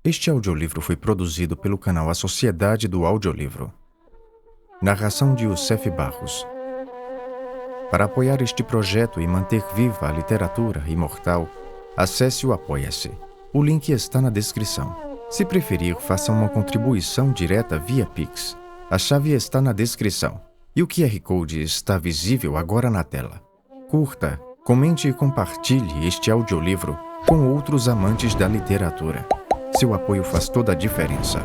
Este audiolivro foi produzido pelo canal A Sociedade do Audiolivro. Narração de Youssef Barros. Para apoiar este projeto e manter viva a literatura imortal, acesse o Apoia-se. O link está na descrição. Se preferir, faça uma contribuição direta via Pix. A chave está na descrição. E o QR Code está visível agora na tela. Curta, comente e compartilhe este audiolivro com outros amantes da literatura. Seu apoio faz toda a diferença.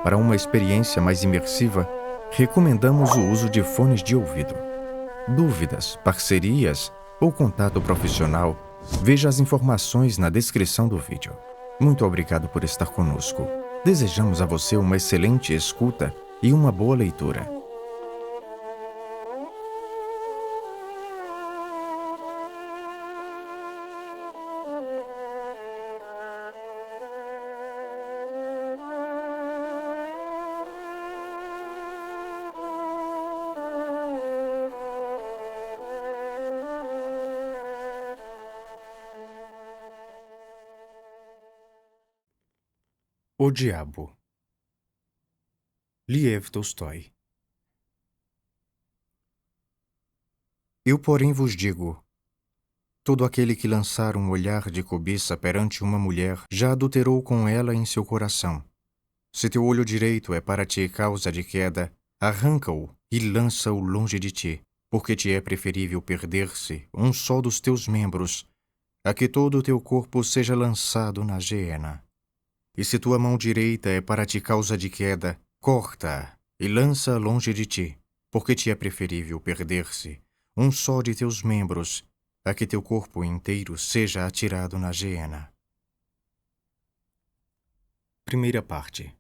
Para uma experiência mais imersiva, recomendamos o uso de fones de ouvido. Dúvidas, parcerias ou contato profissional, veja as informações na descrição do vídeo. Muito obrigado por estar conosco. Desejamos a você uma excelente escuta e uma boa leitura. O Diabo. Liev Tolstói. Eu, porém, vos digo: todo aquele que lançar um olhar de cobiça perante uma mulher já adulterou com ela em seu coração. Se teu olho direito é para ti causa de queda, arranca-o e lança-o longe de ti, porque te é preferível perder-se um só dos teus membros, a que todo o teu corpo seja lançado na geena. E se tua mão direita é para ti causa de queda, corta-a e lança-a longe de ti, porque te é preferível perder-se um só de teus membros, a que teu corpo inteiro seja atirado na geena. Primeira parte.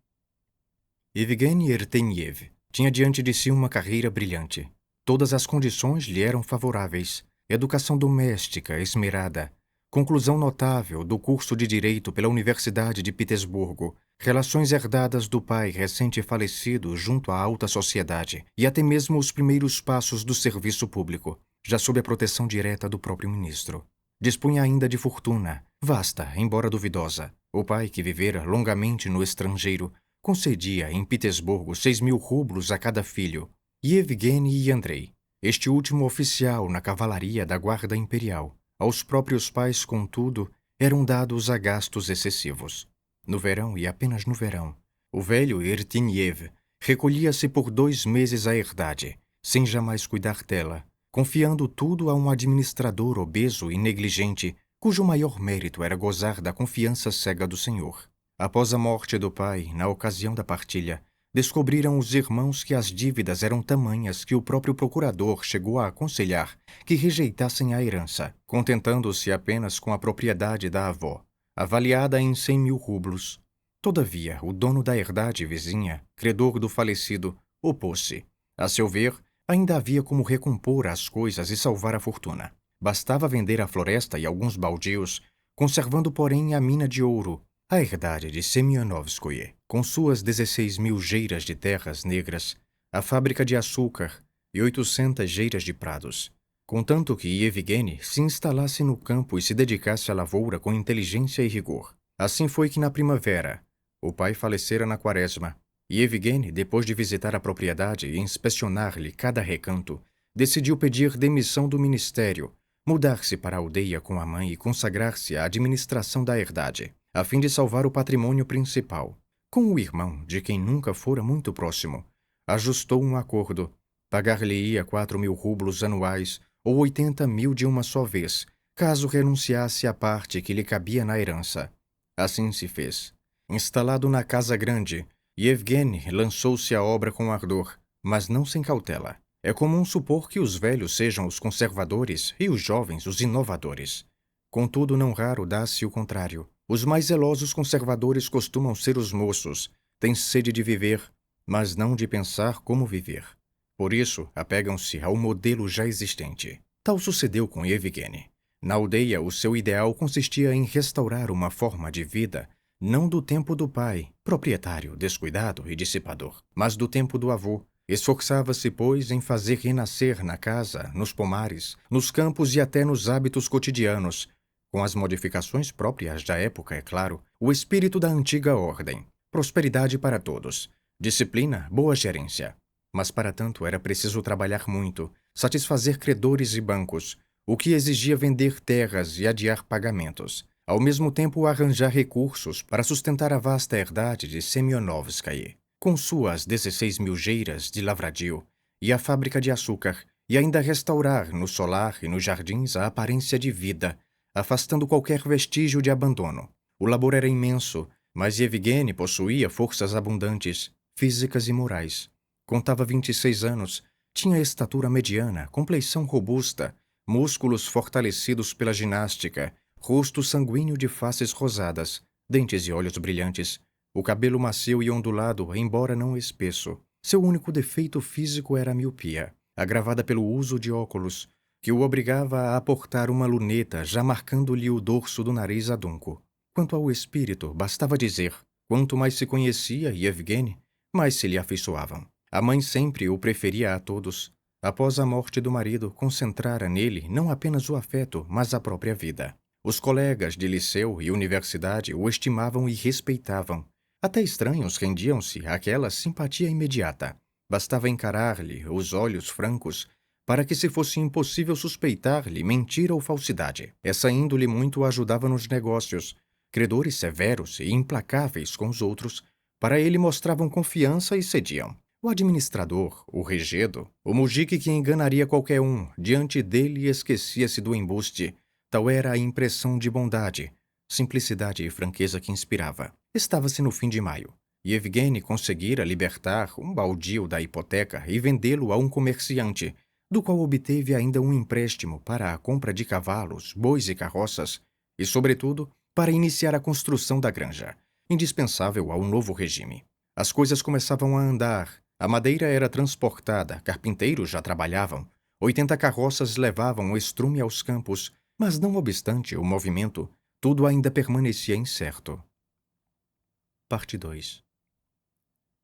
Evgeny Erteniev tinha diante de si uma carreira brilhante. Todas as condições lhe eram favoráveis: educação doméstica esmerada, conclusão notável do curso de Direito pela Universidade de Petersburgo, relações herdadas do pai recente falecido junto à alta sociedade e até mesmo os primeiros passos do serviço público, já sob a proteção direta do próprio ministro. Dispunha ainda de fortuna, vasta, embora duvidosa. O pai, que vivera longamente no estrangeiro, concedia em Petersburgo 6.000 rublos a cada filho, e Evgeny e Andrei, este último oficial na cavalaria da Guarda Imperial. Aos próprios pais, contudo, eram dados a gastos excessivos. No verão, e apenas no verão, o velho Erteniev recolhia-se por 2 meses à herdade, sem jamais cuidar dela, confiando tudo a um administrador obeso e negligente, cujo maior mérito era gozar da confiança cega do senhor. Após a morte do pai, na ocasião da partilha, descobriram os irmãos que as dívidas eram tamanhas que o próprio procurador chegou a aconselhar que rejeitassem a herança, contentando-se apenas com a propriedade da avó, avaliada em 100.000 rublos. Todavia, o dono da herdade vizinha, credor do falecido, opôs-se. A seu ver, ainda havia como recompor as coisas e salvar a fortuna. Bastava vender a floresta e alguns baldios, conservando, porém, a mina de ouro, a herdade de Semyonovskoye, com suas 16.000 geiras de terras negras, a fábrica de açúcar e 800 geiras de prados. Contanto que Evgeny se instalasse no campo e se dedicasse à lavoura com inteligência e rigor. Assim foi que, na primavera, o pai falecera na quaresma, e Evgeny, depois de visitar a propriedade e inspecionar-lhe cada recanto, decidiu pedir demissão do ministério, mudar-se para a aldeia com a mãe e consagrar-se à administração da herdade, a fim de salvar o patrimônio principal. Com o irmão, de quem nunca fora muito próximo, ajustou um acordo: pagar-lhe-ia 4.000 rublos anuais ou 80.000 de uma só vez, caso renunciasse à parte que lhe cabia na herança. Assim se fez. Instalado na casa grande, Evgeny lançou-se à obra com ardor, mas não sem cautela. É comum supor que os velhos sejam os conservadores e os jovens os inovadores. Contudo, não raro dá-se o contrário. Os mais zelosos conservadores costumam ser os moços, têm sede de viver, mas não de pensar como viver. Por isso, apegam-se ao modelo já existente. Tal sucedeu com Evgeny. Na aldeia, o seu ideal consistia em restaurar uma forma de vida, não do tempo do pai, proprietário, descuidado e dissipador, mas do tempo do avô. Esforçava-se, pois, em fazer renascer na casa, nos pomares, nos campos e até nos hábitos cotidianos com as modificações próprias da época, é claro, o espírito da antiga ordem, prosperidade para todos, disciplina, boa gerência. Mas para tanto era preciso trabalhar muito, satisfazer credores e bancos, o que exigia vender terras e adiar pagamentos, ao mesmo tempo arranjar recursos para sustentar a vasta herdade de Semionovskaia, com suas 16.000 geiras de lavradio e a fábrica de açúcar, e ainda restaurar no solar e nos jardins a aparência de vida, afastando qualquer vestígio de abandono. O labor era imenso, mas Yevgeny possuía forças abundantes, físicas e morais. Contava 26 anos, tinha estatura mediana, compleição robusta, músculos fortalecidos pela ginástica, rosto sanguíneo de faces rosadas, dentes e olhos brilhantes, o cabelo macio e ondulado, embora não espesso. Seu único defeito físico era a miopia, agravada pelo uso de óculos, que o obrigava a portar uma luneta já marcando-lhe o dorso do nariz adunco. Quanto ao espírito, bastava dizer, quanto mais se conhecia Yevgeny, mais se lhe afeiçoavam. A mãe sempre o preferia a todos. Após a morte do marido, concentrara nele não apenas o afeto, mas a própria vida. Os colegas de liceu e universidade o estimavam e respeitavam. Até estranhos rendiam-se àquela simpatia imediata. Bastava encarar-lhe os olhos francos para que se fosse impossível suspeitar-lhe mentira ou falsidade. Essa índole muito ajudava nos negócios. Credores severos e implacáveis com os outros, para ele mostravam confiança e cediam. O administrador, o regedo, o mujique que enganaria qualquer um, diante dele esquecia-se do embuste. Tal era a impressão de bondade, simplicidade e franqueza que inspirava. Estava-se no fim de maio. Yevgeny conseguira libertar um baldio da hipoteca e vendê-lo a um comerciante, do qual obteve ainda um empréstimo para a compra de cavalos, bois e carroças, e, sobretudo, para iniciar a construção da granja, indispensável ao novo regime. As coisas começavam a andar. A madeira era transportada, carpinteiros já trabalhavam, 80 carroças levavam o estrume aos campos, mas não obstante o movimento, tudo ainda permanecia incerto. Parte 2.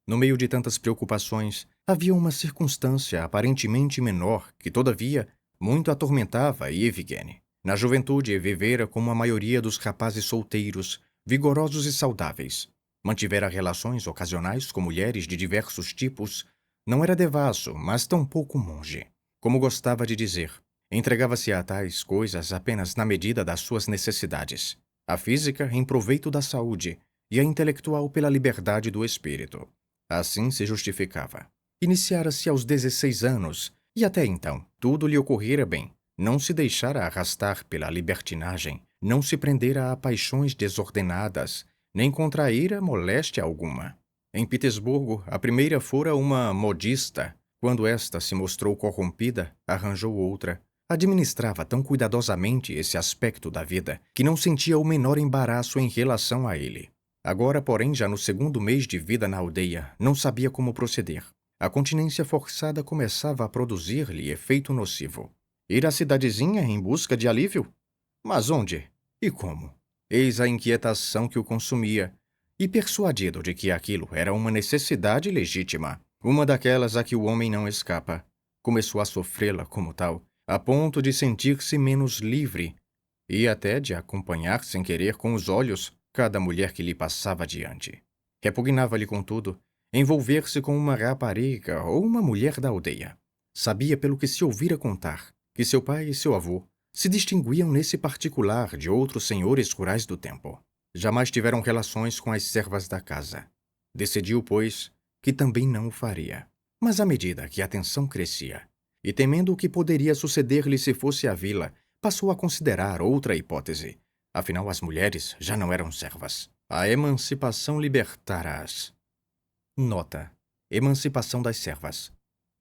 No meio de tantas preocupações, havia uma circunstância aparentemente menor que, todavia, muito atormentava Yevgeny. Na juventude, vivera como a maioria dos rapazes solteiros, vigorosos e saudáveis. Mantivera relações ocasionais com mulheres de diversos tipos. Não era devasso, mas tampouco monge. Como gostava de dizer, entregava-se a tais coisas apenas na medida das suas necessidades. A física em proveito da saúde e a intelectual pela liberdade do espírito. Assim se justificava. Iniciara-se aos 16 anos e até então tudo lhe ocorrera bem. Não se deixara arrastar pela libertinagem, não se prendera a paixões desordenadas, nem contraíra moléstia alguma. Em Petersburgo, a primeira fora uma modista. Quando esta se mostrou corrompida, arranjou outra. Administrava tão cuidadosamente esse aspecto da vida que não sentia o menor embaraço em relação a ele. Agora, porém, já no segundo mês de vida na aldeia, não sabia como proceder. A continência forçada começava a produzir-lhe efeito nocivo. Ir à cidadezinha em busca de alívio? Mas onde? E como? Eis a inquietação que o consumia, e persuadido de que aquilo era uma necessidade legítima, uma daquelas a que o homem não escapa, começou a sofrê-la como tal, a ponto de sentir-se menos livre e até de acompanhar sem querer com os olhos cada mulher que lhe passava adiante. Repugnava-lhe, contudo, envolver-se com uma rapariga ou uma mulher da aldeia. Sabia, pelo que se ouvira contar, que seu pai e seu avô se distinguiam nesse particular de outros senhores rurais do tempo. Jamais tiveram relações com as servas da casa. Decidiu, pois, que também não o faria. Mas à medida que a tensão crescia, e temendo o que poderia suceder-lhe se fosse à vila, passou a considerar outra hipótese. Afinal, as mulheres já não eram servas. A emancipação libertara-as. Nota: Emancipação das servas.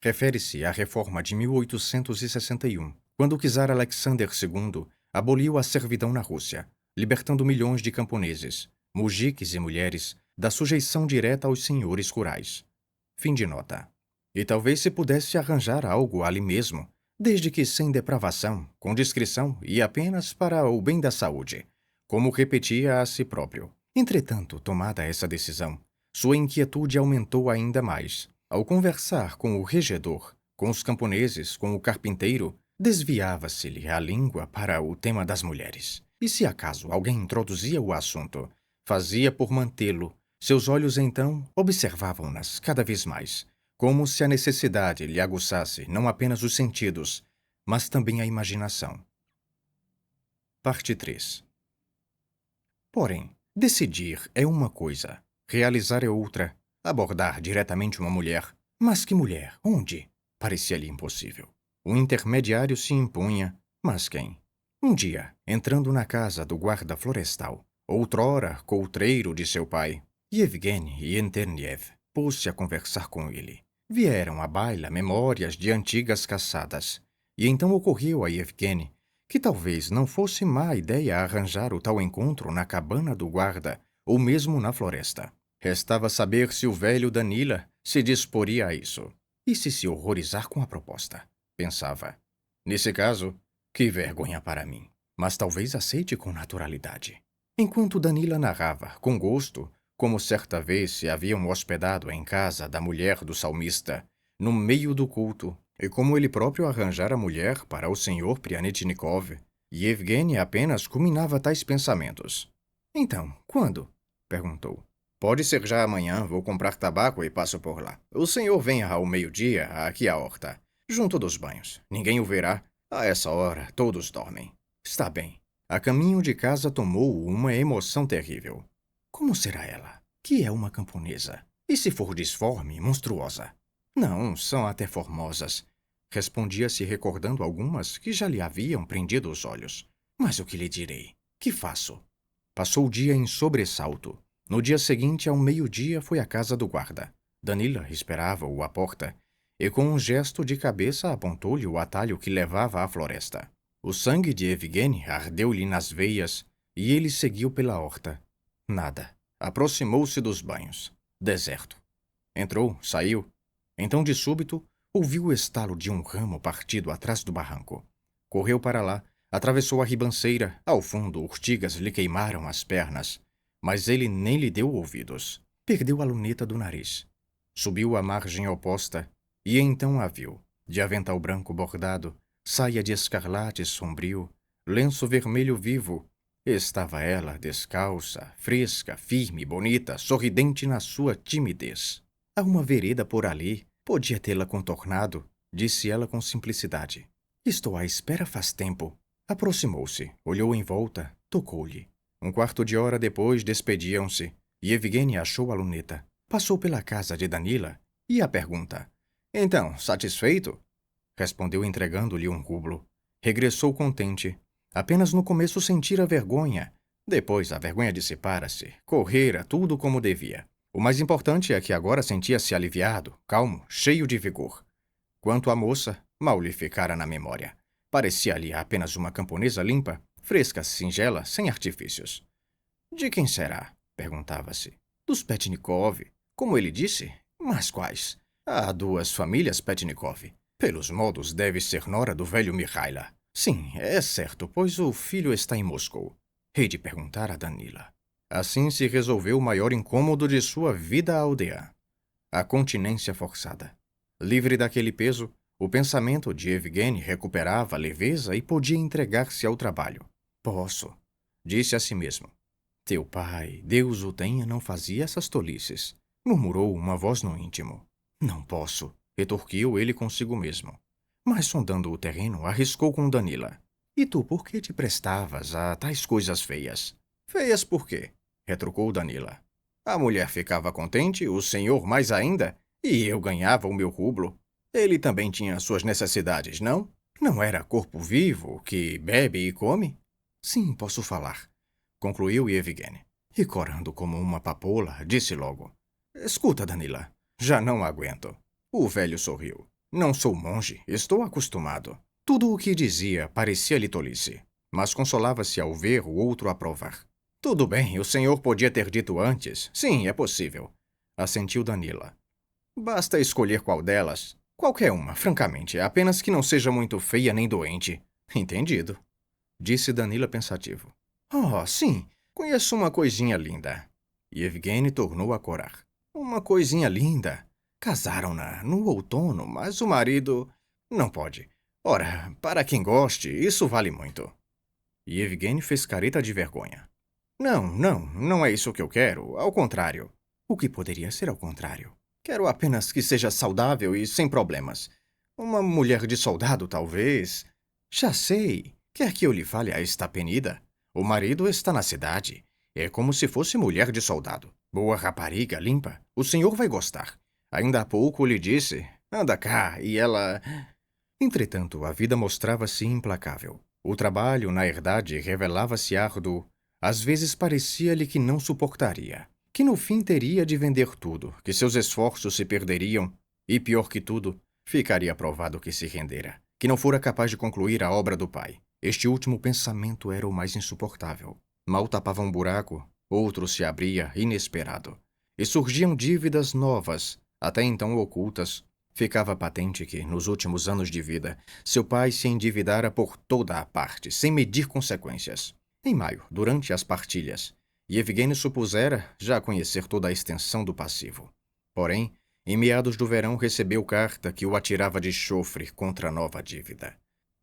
Refere-se à reforma de 1861, quando o czar Alexander II aboliu a servidão na Rússia, libertando milhões de camponeses, mujiques e mulheres, da sujeição direta aos senhores rurais. Fim de nota. E talvez se pudesse arranjar algo ali mesmo, desde que sem depravação, com discrição e apenas para o bem da saúde, como repetia a si próprio. Entretanto, tomada essa decisão, sua inquietude aumentou ainda mais. Ao conversar com o regedor, com os camponeses, com o carpinteiro, desviava-se-lhe a língua para o tema das mulheres. E se acaso alguém introduzia o assunto, fazia por mantê-lo. Seus olhos, então, observavam-nas cada vez mais, como se a necessidade lhe aguçasse não apenas os sentidos, mas também a imaginação. Parte 3. Porém, decidir é uma coisa, realizar é outra. Abordar diretamente uma mulher. Mas que mulher? Onde? Parecia-lhe impossível. Um intermediário se impunha, mas quem? Um dia, entrando na casa do guarda florestal, outrora coutreiro de seu pai, Yevgeny Yenterniev pôs-se a conversar com ele. Vieram à baila memórias de antigas caçadas, e então ocorreu a Yevgeny que talvez não fosse má ideia arranjar o tal encontro na cabana do guarda ou mesmo na floresta. Restava saber se o velho Danila se disporia a isso. E se horrorizar com a proposta? Pensava. Nesse caso, que vergonha para mim. Mas talvez aceite com naturalidade. Enquanto Danila narrava, com gosto, como certa vez se haviam hospedado em casa da mulher do salmista, no meio do culto, e como ele próprio arranjara mulher para o senhor Prianitnikov, Yevgeny apenas culminava tais pensamentos. Então, quando? Perguntou. Pode ser já amanhã, vou comprar tabaco e passo por lá. O senhor venha ao meio-dia, aqui à horta, junto dos banhos. Ninguém o verá. A essa hora, todos dormem. Está bem. A caminho de casa tomou uma emoção terrível. Como será ela? Que é uma camponesa? E se for disforme, monstruosa? Não, são até formosas. Respondia-se recordando algumas que já lhe haviam prendido os olhos. Mas o que lhe direi? Que faço? Passou o dia em sobressalto. No dia seguinte, ao meio-dia, foi à casa do guarda. Danila esperava-o à porta, e com um gesto de cabeça apontou-lhe o atalho que levava à floresta. O sangue de Evgeny ardeu-lhe nas veias, e ele seguiu pela horta. Nada. Aproximou-se dos banhos. Deserto. Entrou, saiu. Então, de súbito, ouviu o estalo de um ramo partido atrás do barranco. Correu para lá, atravessou a ribanceira. Ao fundo, urtigas lhe queimaram as pernas. Mas ele nem lhe deu ouvidos. Perdeu a luneta do nariz. Subiu à margem oposta e então a viu. De avental branco bordado, saia de escarlate sombrio, lenço vermelho vivo. Estava ela descalça, fresca, firme, bonita, sorridente na sua timidez. Há uma vereda por ali, podia tê-la contornado, disse ela com simplicidade. Estou à espera faz tempo. Aproximou-se, olhou em volta, tocou-lhe. Um quarto de hora depois despediam-se, e Evgeny achou a luneta. Passou pela casa de Danila, e a pergunta. Então, satisfeito? Respondeu entregando-lhe um rublo. Regressou contente. Apenas no começo sentira vergonha. Depois a vergonha dissipara-se. Correra tudo como devia. O mais importante é que agora sentia-se aliviado, calmo, cheio de vigor. Quanto à moça, mal lhe ficara na memória. Parecia-lhe apenas uma camponesa limpa, fresca, singela, sem artifícios. De quem será? Perguntava-se. Dos Petnikov. Como ele disse? Mas quais? Há duas famílias Petnikov. Pelos modos, deve ser nora do velho Mikhaila. Sim, é certo, pois o filho está em Moscou. Hei de perguntar a Danila. Assim se resolveu o maior incômodo de sua vida aldeã. A continência forçada. Livre daquele peso, o pensamento de Evgeny recuperava a leveza e podia entregar-se ao trabalho. Posso, disse a si mesmo. Teu pai, Deus o tenha, não fazia essas tolices, murmurou uma voz no íntimo. Não posso, retorquiu ele consigo mesmo. Mas sondando o terreno, arriscou com Danila. E tu por que te prestavas a tais coisas feias? Feias por quê? Retrucou Danila. A mulher ficava contente, o senhor mais ainda, e eu ganhava o meu rublo. Ele também tinha suas necessidades, não? Não era corpo vivo que bebe e come? Sim, posso falar, concluiu Yevgeny. E corando como uma papoula, disse logo. Escuta, Danila, já não aguento. O velho sorriu. Não sou monge, estou acostumado. Tudo o que dizia parecia-lhe tolice, mas consolava-se ao ver o outro aprovar. Tudo bem, o senhor podia ter dito antes. Sim, é possível, assentiu Danila. Basta escolher qual delas. Qualquer uma, francamente, apenas que não seja muito feia nem doente. Entendido, disse Danila pensativo. Oh, sim, conheço uma coisinha linda. E Evgeny tornou a corar. Uma coisinha linda. Casaram-na no outono, mas o marido... Não pode. Ora, para quem goste, isso vale muito. E Evgeny fez careta de vergonha. Não, não, não é isso que eu quero. Ao contrário. O que poderia ser ao contrário? Quero apenas que seja saudável e sem problemas. Uma mulher de soldado, talvez. Já sei. Quer que eu lhe fale a estapenida? O marido está na cidade. É como se fosse mulher de soldado. Boa rapariga, limpa. O senhor vai gostar. Ainda há pouco lhe disse: anda cá, e ela. Entretanto, a vida mostrava-se implacável. O trabalho, na herdade, revelava-se árduo. Às vezes parecia-lhe que não suportaria, que no fim teria de vender tudo, que seus esforços se perderiam e, pior que tudo, ficaria provado que se rendera, que não fora capaz de concluir a obra do pai. Este último pensamento era o mais insuportável. Mal tapava um buraco, outro se abria inesperado. E surgiam dívidas novas, até então ocultas. Ficava patente que, nos últimos anos de vida, seu pai se endividara por toda a parte, sem medir consequências. Em maio, durante as partilhas, Yevgeny supusera já conhecer toda a extensão do passivo. Porém, em meados do verão recebeu carta que o atirava de chofre contra a nova dívida.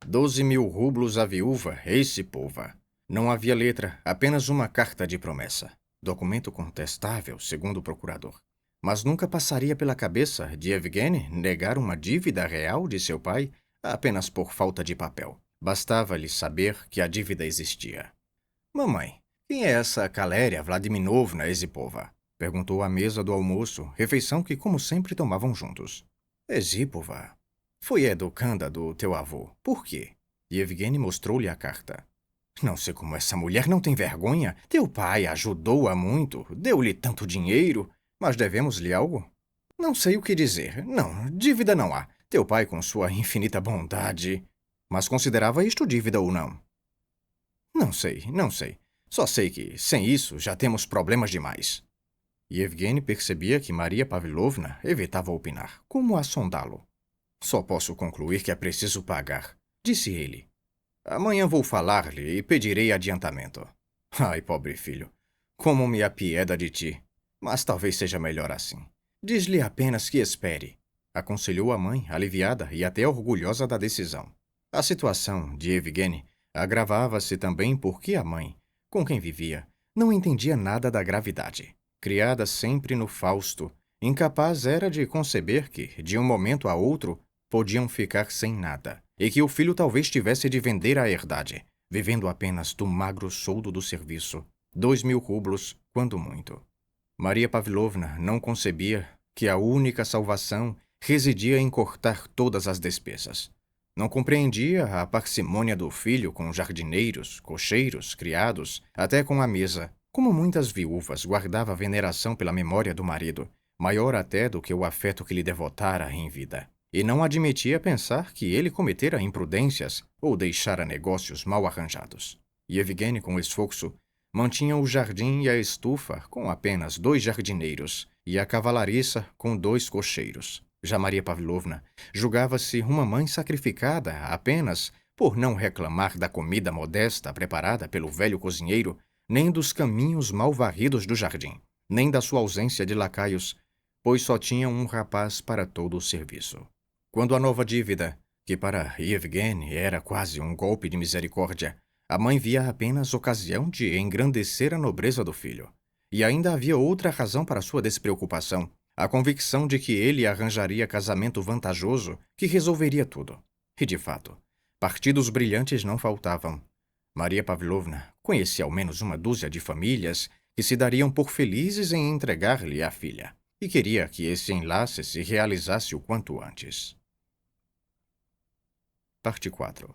12.000 rublos à viúva Esipova. Não havia letra, apenas uma carta de promessa. Documento contestável, segundo o procurador. Mas nunca passaria pela cabeça de Evgeny negar uma dívida real de seu pai apenas por falta de papel. Bastava-lhe saber que a dívida existia. Mamãe, quem é essa Kaléria Vladimirovna Esipova? Perguntou à mesa do almoço, refeição que, como sempre, tomavam juntos. Esipova. Foi educanda do teu avô. Por quê? E Evgeny mostrou-lhe a carta. Não sei como essa mulher não tem vergonha. Teu pai ajudou-a muito, deu-lhe tanto dinheiro. Mas devemos-lhe algo? Não sei o que dizer. Não, dívida não há. Teu pai, com sua infinita bondade... Mas considerava isto dívida ou não? Não sei, não sei. Só sei que, sem isso, já temos problemas demais. E Evgeny percebia que Maria Pavlovna evitava opinar, como a sondá-lo. Só posso concluir que é preciso pagar, disse ele. Amanhã vou falar-lhe e pedirei adiantamento. Ai, pobre filho, como me apieda de ti. Mas talvez seja melhor assim. Diz-lhe apenas que espere, aconselhou a mãe, aliviada e até orgulhosa da decisão. A situação de Evgeny agravava-se também porque a mãe, com quem vivia, não entendia nada da gravidade. Criada sempre no Fausto, incapaz era de conceber que, de um momento a outro, podiam ficar sem nada, e que o filho talvez tivesse de vender a herdade, vivendo apenas do magro soldo do serviço, 2.000 rublos, quando muito. Maria Pavlovna não concebia que a única salvação residia em cortar todas as despesas. Não compreendia a parcimônia do filho com jardineiros, cocheiros, criados, até com a mesa. Como muitas viúvas, guardava veneração pela memória do marido, maior até do que o afeto que lhe devotara em vida. E não admitia pensar que ele cometera imprudências ou deixara negócios mal arranjados. E Evgeny, com esforço, mantinha o jardim e a estufa com apenas 2 jardineiros e a cavalariça com 2 cocheiros. Já Maria Pavlovna julgava-se uma mãe sacrificada apenas por não reclamar da comida modesta preparada pelo velho cozinheiro, nem dos caminhos mal varridos do jardim, nem da sua ausência de lacaios, pois só tinha um rapaz para todo o serviço. Quando a nova dívida, que para Yevgeny era quase um golpe de misericórdia, a mãe via apenas ocasião de engrandecer a nobreza do filho. E ainda havia outra razão para sua despreocupação, a convicção de que ele arranjaria casamento vantajoso que resolveria tudo. E, de fato, partidos brilhantes não faltavam. Maria Pavlovna conhecia ao menos uma dúzia de famílias que se dariam por felizes em entregar-lhe a filha, e queria que esse enlace se realizasse o quanto antes. Parte 4.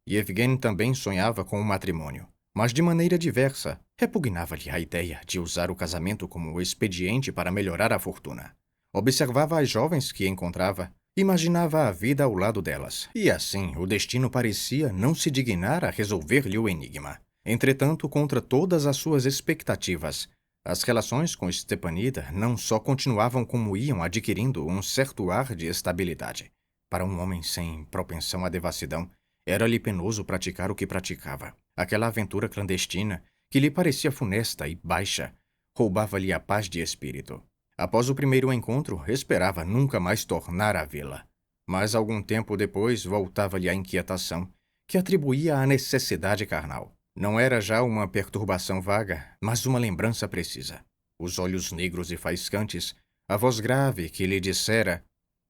Yevgeny também sonhava com o matrimônio, mas de maneira diversa. Repugnava-lhe a ideia de usar o casamento como expediente para melhorar a fortuna. Observava as jovens que encontrava, imaginava a vida ao lado delas, e assim o destino parecia não se dignar a resolver-lhe o enigma. Entretanto, contra todas as suas expectativas, as relações com Stepanida não só continuavam como iam adquirindo um certo ar de estabilidade. Para um homem sem propensão à devassidão, era-lhe penoso praticar o que praticava. Aquela aventura clandestina, que lhe parecia funesta e baixa, roubava-lhe a paz de espírito. Após o primeiro encontro, esperava nunca mais tornar a vê-la. Mas algum tempo depois voltava-lhe a inquietação, que atribuía à necessidade carnal. Não era já uma perturbação vaga, mas uma lembrança precisa. Os olhos negros e faiscantes, a voz grave que lhe dissera: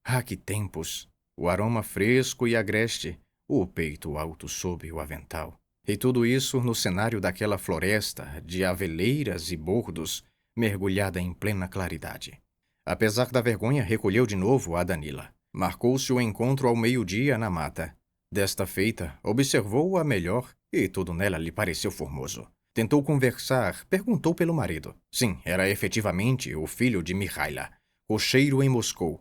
"Ah, que tempos!" O aroma fresco e agreste, o peito alto sob o avental. E tudo isso no cenário daquela floresta de aveleiras e bordos, mergulhada em plena claridade. Apesar da vergonha, recolheu de novo a Danila. Marcou-se o encontro ao meio-dia na mata. Desta feita, observou-a melhor e tudo nela lhe pareceu formoso. Tentou conversar, perguntou pelo marido. Sim, era efetivamente o filho de Mikhaila, cocheiro em Moscou.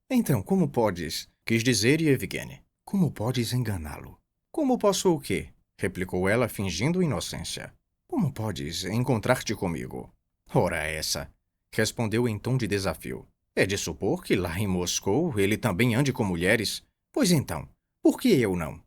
"Então, como podes?" quis dizer Yevgeny. "Como podes enganá-lo?" "Como posso o quê?" replicou ela, fingindo inocência. "Como podes encontrar-te comigo?" "Ora essa!" respondeu em tom de desafio. "É de supor que lá em Moscou ele também ande com mulheres. Pois então, por que eu não?"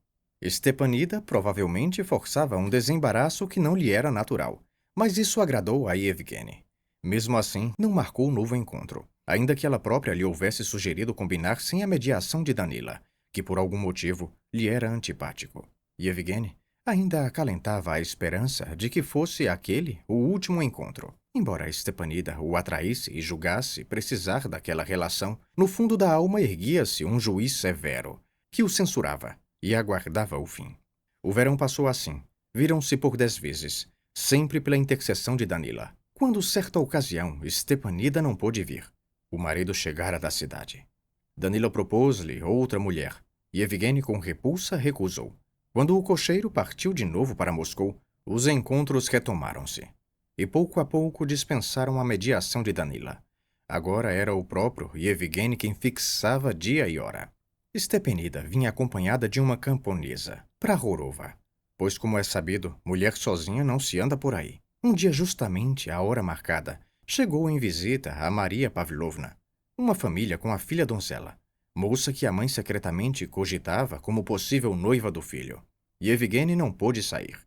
Stepanida provavelmente forçava um desembaraço que não lhe era natural, mas isso agradou a Yevgeny. Mesmo assim, não marcou novo encontro, ainda que ela própria lhe houvesse sugerido combinar sem a mediação de Danila, que por algum motivo lhe era antipático. Yevgeny ainda acalentava a esperança de que fosse aquele o último encontro. Embora Stepanida o atraísse e julgasse precisar daquela relação, no fundo da alma erguia-se um juiz severo, que o censurava e aguardava o fim. O verão passou assim. Viram-se por 10 vezes, sempre pela intercessão de Danila. Quando, certa ocasião, Stepanida não pôde vir. O marido chegara da cidade. Danila propôs-lhe outra mulher, e Yevgeny com repulsa recusou. Quando o cocheiro partiu de novo para Moscou, os encontros retomaram-se. E pouco a pouco dispensaram a mediação de Danila. Agora era o próprio Yevgeny quem fixava dia e hora. Stepanida vinha acompanhada de uma camponesa, Prahorova, pois, como é sabido, mulher sozinha não se anda por aí. Um dia, justamente à hora marcada, chegou em visita a Maria Pavlovna, uma família com a filha donzela, moça que a mãe secretamente cogitava como possível noiva do filho. Yevgeny não pôde sair.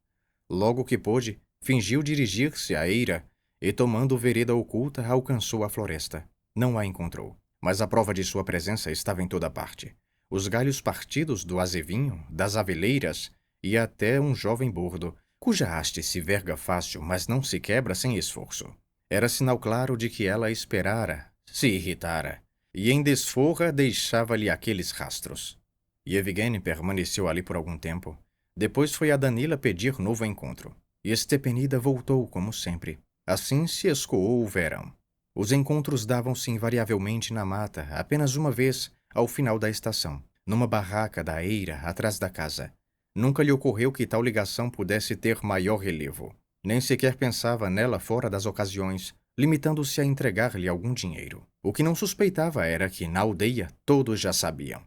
Logo que pôde, fingiu dirigir-se à eira e, tomando vereda oculta, alcançou a floresta. Não a encontrou, mas a prova de sua presença estava em toda parte. Os galhos partidos do azevinho, das aveleiras e até um jovem bordo, cuja haste se verga fácil, mas não se quebra sem esforço. Era sinal claro de que ela esperara, se irritara, e em desforra deixava-lhe aqueles rastros. Yevgeny permaneceu ali por algum tempo. Depois foi a Danila pedir novo encontro, e Stepanida voltou como sempre. Assim se escoou o verão. Os encontros davam-se invariavelmente na mata, apenas uma vez, ao final da estação, numa barraca da eira atrás da casa. Nunca lhe ocorreu que tal ligação pudesse ter maior relevo. Nem sequer pensava nela fora das ocasiões, limitando-se a entregar-lhe algum dinheiro. O que não suspeitava era que, na aldeia, todos já sabiam.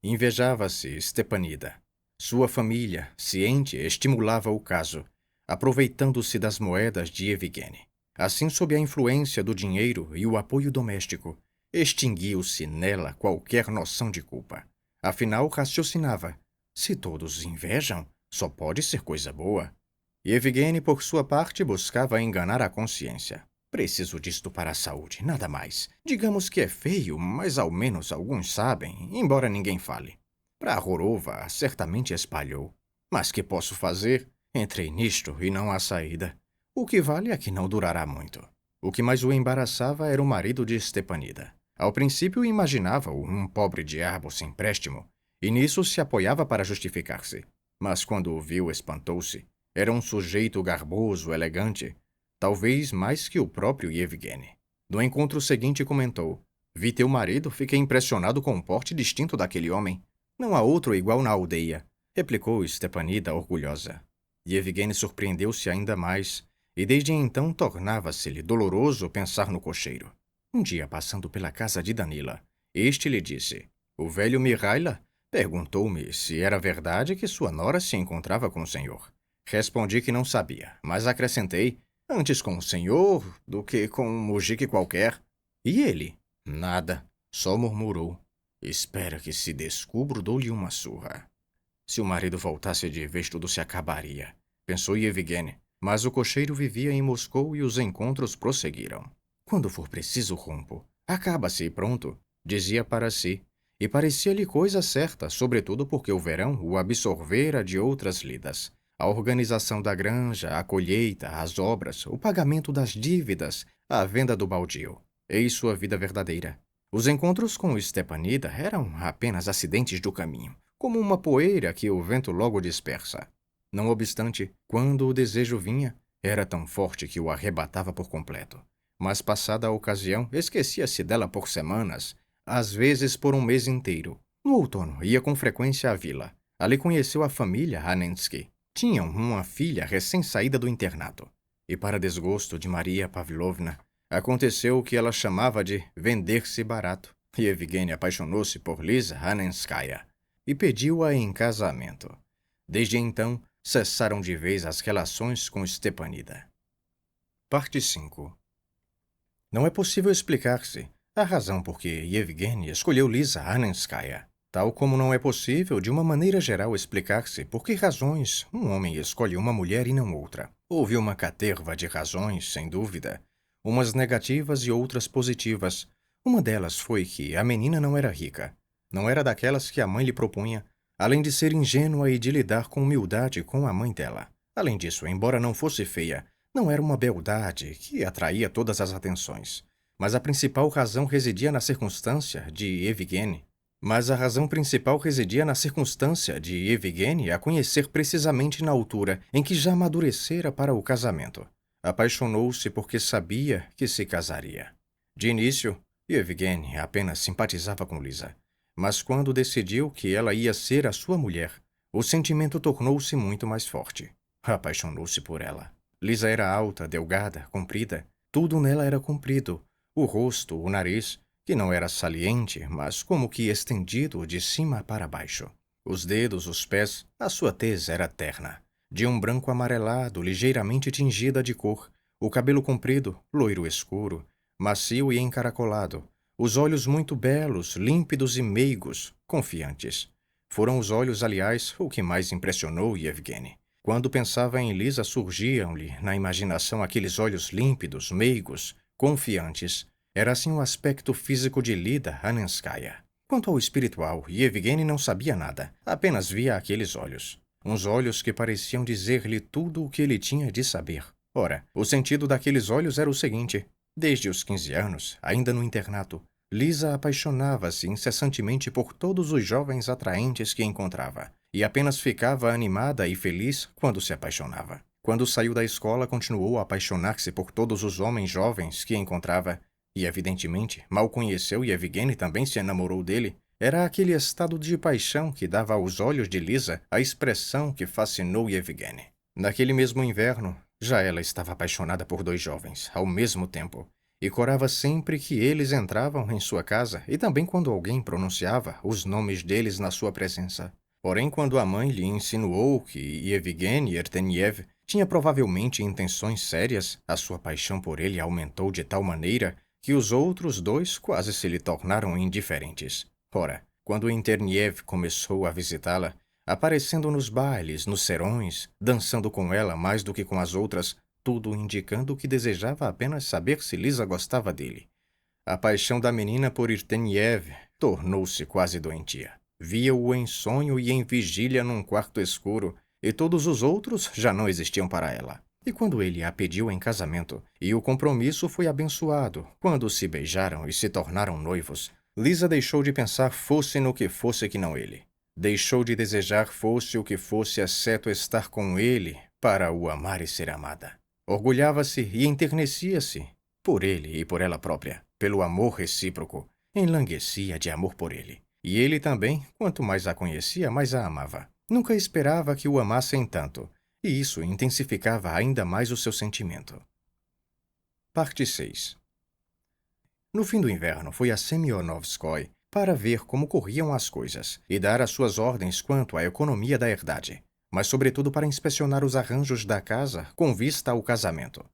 Invejava-se Stepanida. Sua família, ciente, estimulava o caso, aproveitando-se das moedas de Yevgeny. Assim, sob a influência do dinheiro e o apoio doméstico, extinguiu-se nela qualquer noção de culpa. Afinal, raciocinava: se todos invejam, só pode ser coisa boa. Yevgeny, por sua parte, buscava enganar a consciência. Preciso disto para a saúde, nada mais. Digamos que é feio, mas ao menos alguns sabem, embora ninguém fale. Prahorova certamente espalhou. Mas que posso fazer? Entrei nisto e não há saída. O que vale é que não durará muito. O que mais o embaraçava era o marido de Stepanida. Ao princípio imaginava-o um pobre diabo sem préstimo, e nisso se apoiava para justificar-se. Mas quando o viu, espantou-se. Era um sujeito garboso, elegante, talvez mais que o próprio Yevgeny. No encontro seguinte comentou: "Vi teu marido, fiquei impressionado com o porte distinto daquele homem. Não há outro igual na aldeia", replicou Stepanida orgulhosa. Yevgeny surpreendeu-se ainda mais, e desde então tornava-se-lhe doloroso pensar no cocheiro. Um dia, passando pela casa de Danila, este lhe disse: "O velho Mikhaila perguntou-me se era verdade que sua nora se encontrava com o senhor. Respondi que não sabia, mas acrescentei: antes com o senhor do que com um mujique qualquer. E ele? Nada, só murmurou: espera que se descubro, dou-lhe uma surra." Se o marido voltasse de vez, tudo se acabaria, pensou Yevgeny, mas o cocheiro vivia em Moscou e os encontros prosseguiram. "Quando for preciso, rompo. Acaba-se e pronto", dizia para si, e parecia-lhe coisa certa, sobretudo porque o verão o absorvera de outras lidas. A organização da granja, a colheita, as obras, o pagamento das dívidas, a venda do baldio. Eis sua vida verdadeira. Os encontros com Stepanida eram apenas acidentes do caminho, como uma poeira que o vento logo dispersa. Não obstante, quando o desejo vinha, era tão forte que o arrebatava por completo. Mas passada a ocasião, esquecia-se dela por semanas, às vezes por um mês inteiro. No outono, ia com frequência à vila. Ali conheceu a família Anensky. Tinham uma filha recém-saída do internato. E para desgosto de Maria Pavlovna, aconteceu o que ela chamava de vender-se barato. E Evgeny apaixonou-se por Lisa Anenskaya e pediu-a em casamento. Desde então, cessaram de vez as relações com Stepanida. Parte 5. Não é possível explicar-se a razão por que Yevgeny escolheu Lisa Anenskaya, tal como não é possível, de uma maneira geral, explicar-se por que razões um homem escolhe uma mulher e não outra. Houve uma caterva de razões, sem dúvida, umas negativas e outras positivas. Uma delas foi que a menina não era rica, não era daquelas que a mãe lhe propunha, além de ser ingênua e de lidar com humildade com a mãe dela. Além disso, embora não fosse feia, não era uma beldade que atraía todas as atenções. Mas a principal razão residia na circunstância de Evgeny. A conhecer precisamente na altura em que já amadurecera para o casamento. Apaixonou-se porque sabia que se casaria. De início, Evgeny apenas simpatizava com Lisa. Mas quando decidiu que ela ia ser a sua mulher, o sentimento tornou-se muito mais forte. Apaixonou-se por ela. Lisa era alta, delgada, comprida. Tudo nela era comprido. O rosto, o nariz, que não era saliente, mas como que estendido de cima para baixo. Os dedos, os pés, a sua tez era terna, de um branco amarelado, ligeiramente tingida de cor. O cabelo comprido, loiro escuro, macio e encaracolado. Os olhos muito belos, límpidos e meigos, confiantes. Foram os olhos, aliás, o que mais impressionou Yevgeny. Quando pensava em Lisa, surgiam-lhe na imaginação aqueles olhos límpidos, meigos, confiantes. Era assim o aspecto físico de Lida Anenskaya. Quanto ao espiritual, Yevgeny não sabia nada, apenas via aqueles olhos. Uns olhos que pareciam dizer-lhe tudo o que ele tinha de saber. Ora, o sentido daqueles olhos era o seguinte: desde os 15 anos, ainda no internato, Lisa apaixonava-se incessantemente por todos os jovens atraentes que encontrava, e apenas ficava animada e feliz quando se apaixonava. Quando saiu da escola, continuou a apaixonar-se por todos os homens jovens que encontrava, e evidentemente mal conheceu e Evgeny também se enamorou dele. Era aquele estado de paixão que dava aos olhos de Lisa a expressão que fascinou Evgeny. Naquele mesmo inverno, já ela estava apaixonada por 2 jovens, ao mesmo tempo, e corava sempre que eles entravam em sua casa e também quando alguém pronunciava os nomes deles na sua presença. Porém, quando a mãe lhe insinuou que Yevgeny Erteniev tinha provavelmente intenções sérias, a sua paixão por ele aumentou de tal maneira que os outros 2 quase se lhe tornaram indiferentes. Ora, quando Interniev começou a visitá-la, aparecendo nos bailes, nos serões, dançando com ela mais do que com as outras, tudo indicando que desejava apenas saber se Lisa gostava dele. A paixão da menina por Irteniev tornou-se quase doentia. Via-o em sonho e em vigília num quarto escuro, e todos os outros já não existiam para ela. E quando ele a pediu em casamento, e o compromisso foi abençoado, quando se beijaram e se tornaram noivos, Lisa deixou de pensar fosse no que fosse que não ele. Deixou de desejar fosse o que fosse, exceto estar com ele para o amar e ser amada. Orgulhava-se e enternecia-se por ele e por ela própria, pelo amor recíproco. Enlanguecia de amor por ele. E ele também, quanto mais a conhecia, mais a amava. Nunca esperava que o amassem tanto, e isso intensificava ainda mais o seu sentimento. Parte 6. No fim do inverno, foi a Semyonovskoy para ver como corriam as coisas e dar as suas ordens quanto à economia da herdade, mas sobretudo para inspecionar os arranjos da casa com vista ao casamento.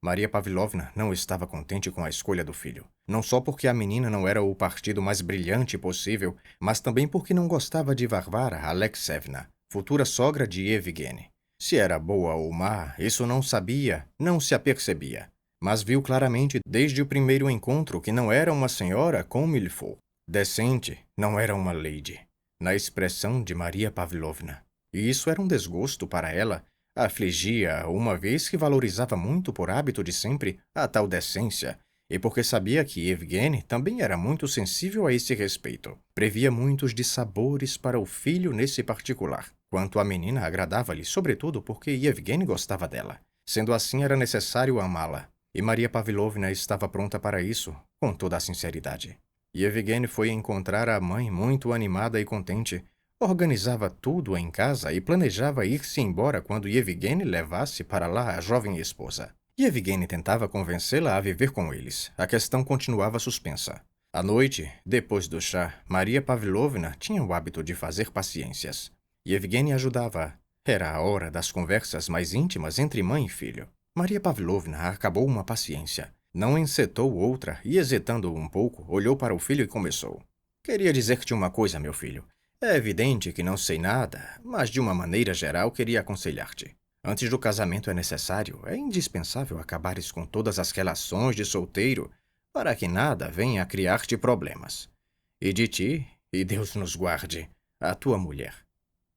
Maria Pavlovna não estava contente com a escolha do filho, não só porque a menina não era o partido mais brilhante possível, mas também porque não gostava de Varvara Alexeyevna, futura sogra de Evgeny. Se era boa ou má, isso não sabia, não se apercebia, mas viu claramente desde o primeiro encontro que não era uma senhora comme il faut. Decente não era uma lady, na expressão de Maria Pavlovna. E isso era um desgosto para ela. Afligia, uma vez que valorizava muito por hábito de sempre a tal decência, e porque sabia que Evgeny também era muito sensível a esse respeito. Previa muitos dissabores para o filho nesse particular. Quanto à menina, agradava-lhe, sobretudo porque Evgeny gostava dela. Sendo assim, era necessário amá-la. E Maria Pavlovna estava pronta para isso, com toda a sinceridade. Evgeny foi encontrar a mãe muito animada e contente. Organizava tudo em casa e planejava ir-se embora quando Evgeny levasse para lá a jovem esposa. Evgeny tentava convencê-la a viver com eles. A questão continuava suspensa. À noite, depois do chá, Maria Pavlovna tinha o hábito de fazer paciências. Evgeny ajudava-a. Era a hora das conversas mais íntimas entre mãe e filho. Maria Pavlovna acabou uma paciência. Não encetou outra e, hesitando um pouco, olhou para o filho e começou. Queria dizer-te uma coisa, meu filho. É evidente que não sei nada, mas de uma maneira geral queria aconselhar-te. Antes do casamento é indispensável acabares com todas as relações de solteiro para que nada venha a criar-te problemas. E de ti, e Deus nos guarde, a tua mulher.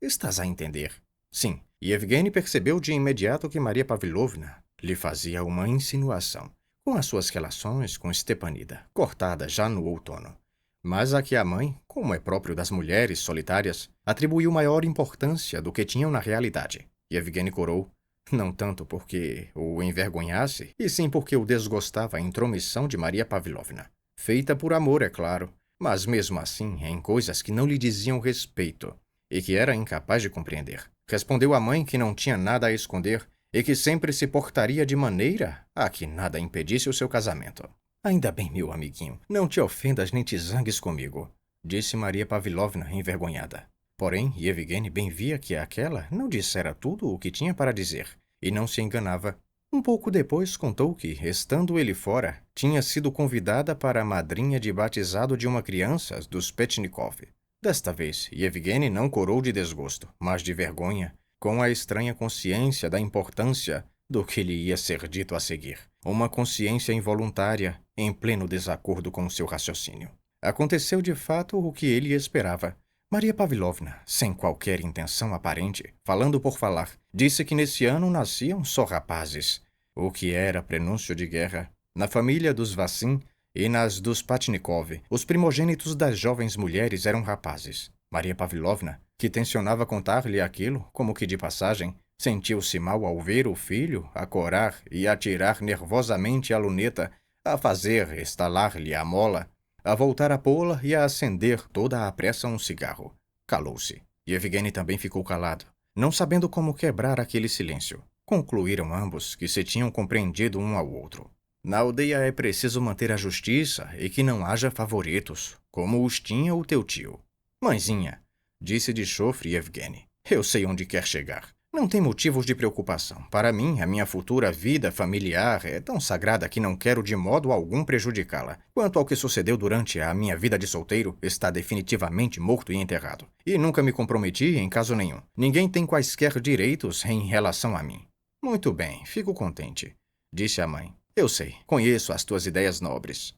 Estás a entender? Sim, e Evgeny percebeu de imediato que Maria Pavlovna lhe fazia uma insinuação com as suas relações com Stepanida, cortada já no outono. Mas a que a mãe, como é próprio das mulheres solitárias, atribuiu maior importância do que tinham na realidade. E Evgeny corou, não tanto porque o envergonhasse, e sim porque o desgostava a intromissão de Maria Pavlovna. Feita por amor, é claro, mas mesmo assim em coisas que não lhe diziam respeito e que era incapaz de compreender. Respondeu à mãe que não tinha nada a esconder e que sempre se portaria de maneira a que nada impedisse o seu casamento. Ainda bem, meu amiguinho, não te ofendas nem te zangues comigo, disse Maria Pavlovna envergonhada. Porém, Evgeny bem via que aquela não dissera tudo o que tinha para dizer, e não se enganava. Um pouco depois contou que, estando ele fora, tinha sido convidada para a madrinha de batizado de uma criança dos Petnikov. Desta vez, Evgeny não corou de desgosto, mas de vergonha, com a estranha consciência da importância do que lhe ia ser dito a seguir. Uma consciência involuntária, em pleno desacordo com o seu raciocínio. Aconteceu de fato o que ele esperava. Maria Pavlovna, sem qualquer intenção aparente, falando por falar, disse que nesse ano nasciam só rapazes, o que era prenúncio de guerra. Na família dos Vassin e nas dos Patnikov, os primogênitos das jovens mulheres eram rapazes. Maria Pavlovna, que tencionava contar-lhe aquilo, como que de passagem, sentiu-se mal ao ver o filho acorar e atirar nervosamente a luneta, a fazer estalar-lhe a mola, a voltar a pô-la e a acender toda à pressa um cigarro. Calou-se. E Evgeny também ficou calado, não sabendo como quebrar aquele silêncio. Concluíram ambos que se tinham compreendido um ao outro. Na aldeia é preciso manter a justiça e que não haja favoritos, como os tinha o teu tio. Mãezinha, disse de chofre Evgeny, eu sei onde quer chegar. Não tem motivos de preocupação. Para mim, a minha futura vida familiar é tão sagrada que não quero de modo algum prejudicá-la. Quanto ao que sucedeu durante a minha vida de solteiro, está definitivamente morto e enterrado. E nunca me comprometi em caso nenhum. Ninguém tem quaisquer direitos em relação a mim. Muito bem, fico contente, disse a mãe. Eu sei, conheço as tuas ideias nobres.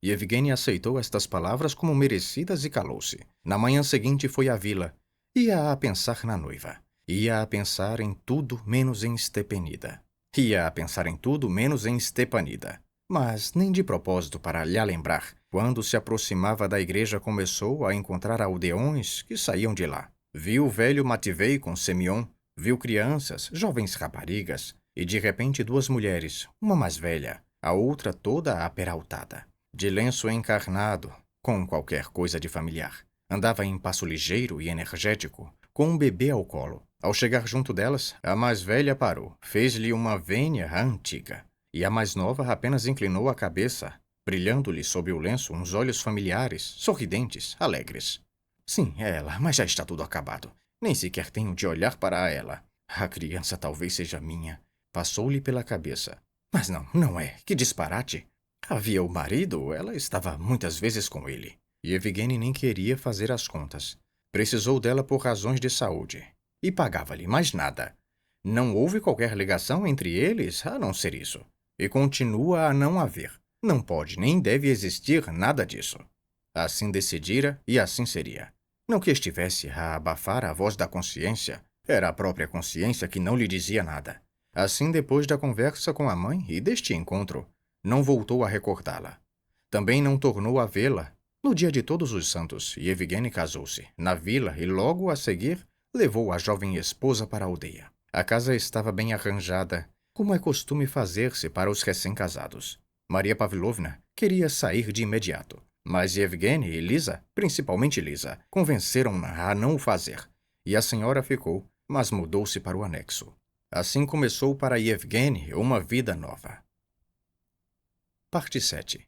E Evgeny aceitou estas palavras como merecidas e calou-se. Na manhã seguinte foi à vila. Ia a pensar na noiva. Ia a pensar em tudo menos em Stepanida. Ia a pensar em tudo menos em Stepanida. Mas, nem de propósito para lhe lembrar, quando se aproximava da igreja começou a encontrar aldeões que saíam de lá. Viu o velho Matvei com Semyon, viu crianças, jovens raparigas, e de repente duas mulheres, uma mais velha, a outra toda aperaltada, de lenço encarnado, com qualquer coisa de familiar. Andava em passo ligeiro e energético, com um bebê ao colo. Ao chegar junto delas, a mais velha parou, fez-lhe uma vênia antiga, e a mais nova apenas inclinou a cabeça, brilhando-lhe sob o lenço uns olhos familiares, sorridentes, alegres. Sim, é ela, mas já está tudo acabado. Nem sequer tenho de olhar para ela. A criança talvez seja minha. Passou-lhe pela cabeça. Mas não é. Que disparate. Havia o marido, ela estava muitas vezes com ele. E Evgeny nem queria fazer as contas. Precisou dela por razões de saúde. E pagava-lhe mais nada. Não houve qualquer ligação entre eles a não ser isso. E continua a não haver. Não pode nem deve existir nada disso. Assim decidira e assim seria. Não que estivesse a abafar a voz da consciência, era a própria consciência que não lhe dizia nada. Assim, depois da conversa com a mãe e deste encontro, não voltou a recordá-la. Também não tornou a vê-la. No dia de Todos os Santos, Yevgeny casou-se na vila e logo a seguir levou a jovem esposa para a aldeia. A casa estava bem arranjada, como é costume fazer-se para os recém-casados. Maria Pavlovna queria sair de imediato, mas Yevgeny e Lisa, principalmente Lisa, convenceram-na a não o fazer, e a senhora ficou, mas mudou-se para o anexo. Assim começou para Yevgeny uma vida nova. Parte 7.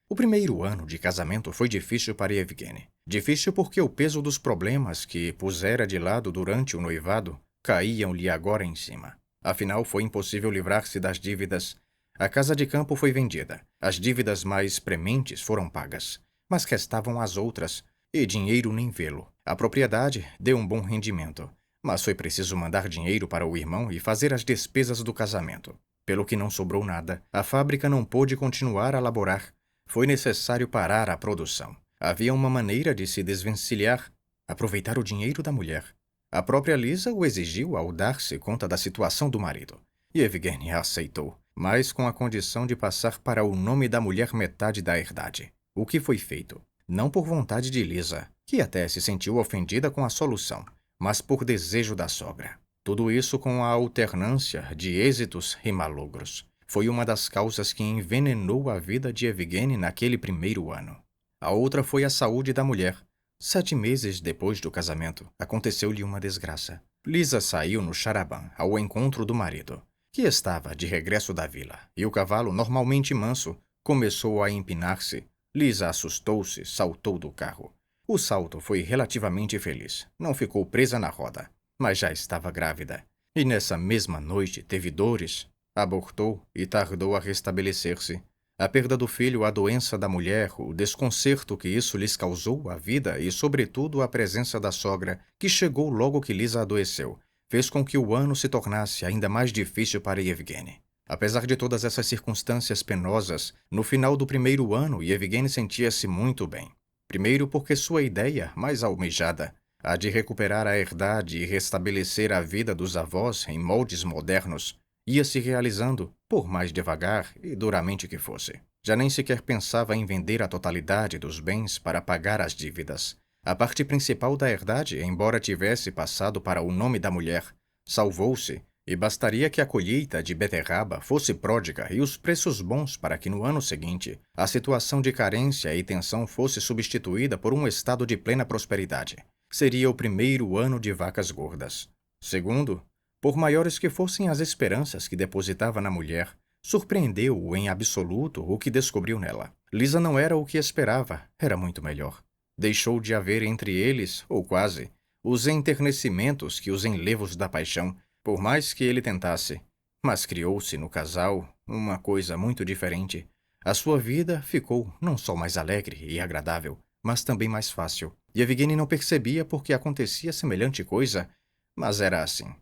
O primeiro ano de casamento foi difícil para Yevgeny. Difícil porque o peso dos problemas que pusera de lado durante o noivado caíam-lhe agora em cima. Afinal, foi impossível livrar-se das dívidas. A casa de campo foi vendida. As dívidas mais prementes foram pagas. Mas restavam as outras, e dinheiro nem vê-lo. A propriedade deu um bom rendimento, mas foi preciso mandar dinheiro para o irmão e fazer as despesas do casamento. Pelo que não sobrou nada, a fábrica não pôde continuar a laborar. Foi necessário parar a produção. Havia uma maneira de se desvencilhar, aproveitar o dinheiro da mulher. A própria Lisa o exigiu ao dar-se conta da situação do marido. E Yevgeny aceitou, mas com a condição de passar para o nome da mulher metade da herdade. O que foi feito, não por vontade de Lisa, que até se sentiu ofendida com a solução, mas por desejo da sogra. Tudo isso com a alternância de êxitos e malogros. Foi uma das causas que envenenou a vida de Yevgeny naquele primeiro ano. A outra foi a saúde da mulher. 7 meses depois do casamento, aconteceu-lhe uma desgraça. Lisa saiu no charaban ao encontro do marido, que estava de regresso da vila, e o cavalo, normalmente manso, começou a empinar-se. Lisa assustou-se, saltou do carro. O salto foi relativamente feliz. Não ficou presa na roda, mas já estava grávida. E nessa mesma noite teve dores. Abortou e tardou a restabelecer-se. A perda do filho, a doença da mulher, o desconcerto que isso lhes causou à vida e, sobretudo, a presença da sogra, que chegou logo que Lisa adoeceu, fez com que o ano se tornasse ainda mais difícil para Yevgeny. Apesar de todas essas circunstâncias penosas, no final do primeiro ano, Yevgeny sentia-se muito bem. Primeiro porque sua ideia, mais almejada, a de recuperar a herdade e restabelecer a vida dos avós em moldes modernos, ia se realizando, por mais devagar e duramente que fosse. Já nem sequer pensava em vender a totalidade dos bens para pagar as dívidas. A parte principal da herdade, embora tivesse passado para o nome da mulher, salvou-se, e bastaria que a colheita de beterraba fosse pródiga e os preços bons para que no ano seguinte a situação de carência e tensão fosse substituída por um estado de plena prosperidade. Seria o primeiro ano de vacas gordas. Segundo, por maiores que fossem as esperanças que depositava na mulher, surpreendeu-o em absoluto o que descobriu nela. Lisa não era o que esperava, era muito melhor. Deixou de haver entre eles, ou quase, os enternecimentos que os enlevos da paixão, por mais que ele tentasse. Mas criou-se no casal uma coisa muito diferente. A sua vida ficou não só mais alegre e agradável, mas também mais fácil. E Yevgeny não percebia por que acontecia semelhante coisa, mas era assim.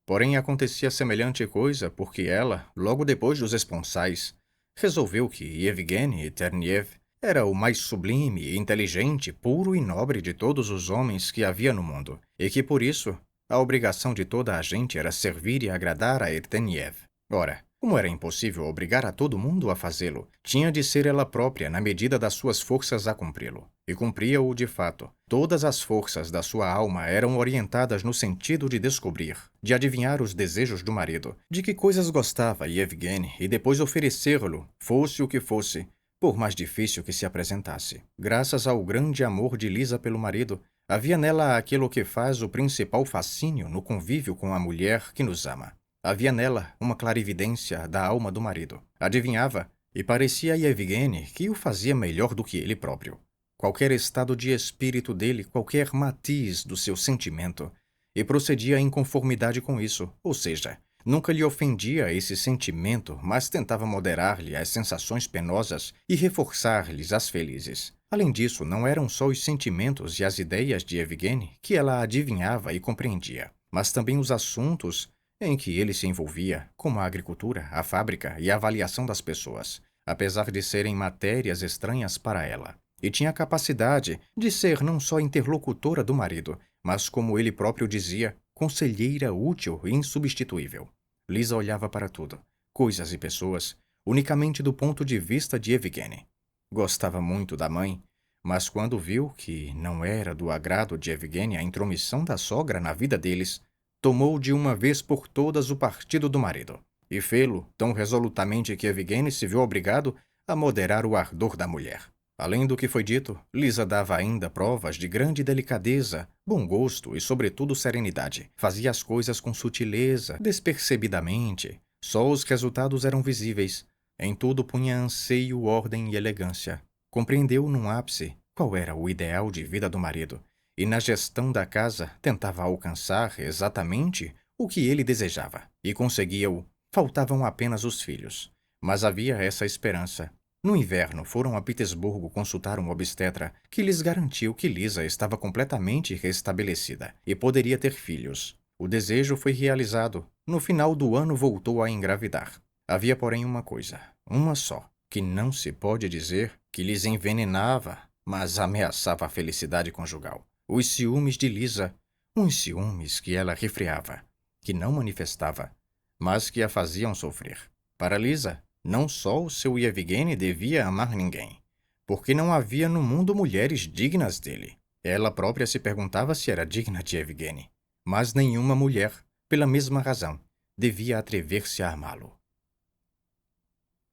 Porém, acontecia semelhante coisa porque ela, logo depois dos esponsais, resolveu que Yevgeny Terniev era o mais sublime, inteligente, puro e nobre de todos os homens que havia no mundo, e que, por isso, a obrigação de toda a gente era servir e agradar a Terniev. Ora, como era impossível obrigar a todo mundo a fazê-lo, tinha de ser ela própria, na medida das suas forças, a cumpri-lo. E cumpria-o de fato. Todas as forças da sua alma eram orientadas no sentido de descobrir, de adivinhar os desejos do marido, de que coisas gostava Yevgeny e depois oferecer-lhe, fosse o que fosse, por mais difícil que se apresentasse. Graças ao grande amor de Lisa pelo marido, havia nela aquilo que faz o principal fascínio no convívio com a mulher que nos ama. Havia nela uma clarividência da alma do marido. Adivinhava, e parecia a Yevgeny que o fazia melhor do que ele próprio. Qualquer estado de espírito dele, qualquer matiz do seu sentimento, e procedia em conformidade com isso, ou seja, nunca lhe ofendia esse sentimento, mas tentava moderar-lhe as sensações penosas e reforçar-lhes as felizes. Além disso, não eram só os sentimentos e as ideias de Yevgeny que ela adivinhava e compreendia, mas também os assuntos em que ele se envolvia, como a agricultura, a fábrica e a avaliação das pessoas, apesar de serem matérias estranhas para ela. e tinha a capacidade de ser não só interlocutora do marido, mas, como ele próprio dizia, conselheira útil e insubstituível. Lisa olhava para tudo, coisas e pessoas, unicamente do ponto de vista de Evgeny. Gostava muito da mãe, mas quando viu que não era do agrado de Evgeny a intromissão da sogra na vida deles, tomou de uma vez por todas o partido do marido, e fê-lo tão resolutamente que Evgeny se viu obrigado a moderar o ardor da mulher. Além do que foi dito, Lisa dava ainda provas de grande delicadeza, bom gosto e, sobretudo, serenidade. Fazia as coisas com sutileza, despercebidamente. Só os resultados eram visíveis. Em tudo punha anseio, ordem e elegância. Compreendeu num ápice qual era o ideal de vida do marido, e na gestão da casa tentava alcançar exatamente o que ele desejava. E conseguia-o. Faltavam apenas os filhos. Mas havia essa esperança. No inverno, foram a Petersburgo consultar um obstetra que lhes garantiu que Lisa estava completamente restabelecida e poderia ter filhos. O desejo foi realizado. No final do ano voltou a engravidar. Havia, porém, uma coisa, uma só, que não se pode dizer que lhes envenenava, mas ameaçava a felicidade conjugal. Os ciúmes de Lisa, uns ciúmes que ela refreava, que não manifestava, mas que a faziam sofrer. Para Lisa, não só o seu Yevgeny devia amar ninguém, porque não havia no mundo mulheres dignas dele. Ela própria se perguntava se era digna de Yevgeny, mas nenhuma mulher, pela mesma razão, devia atrever-se a amá-lo.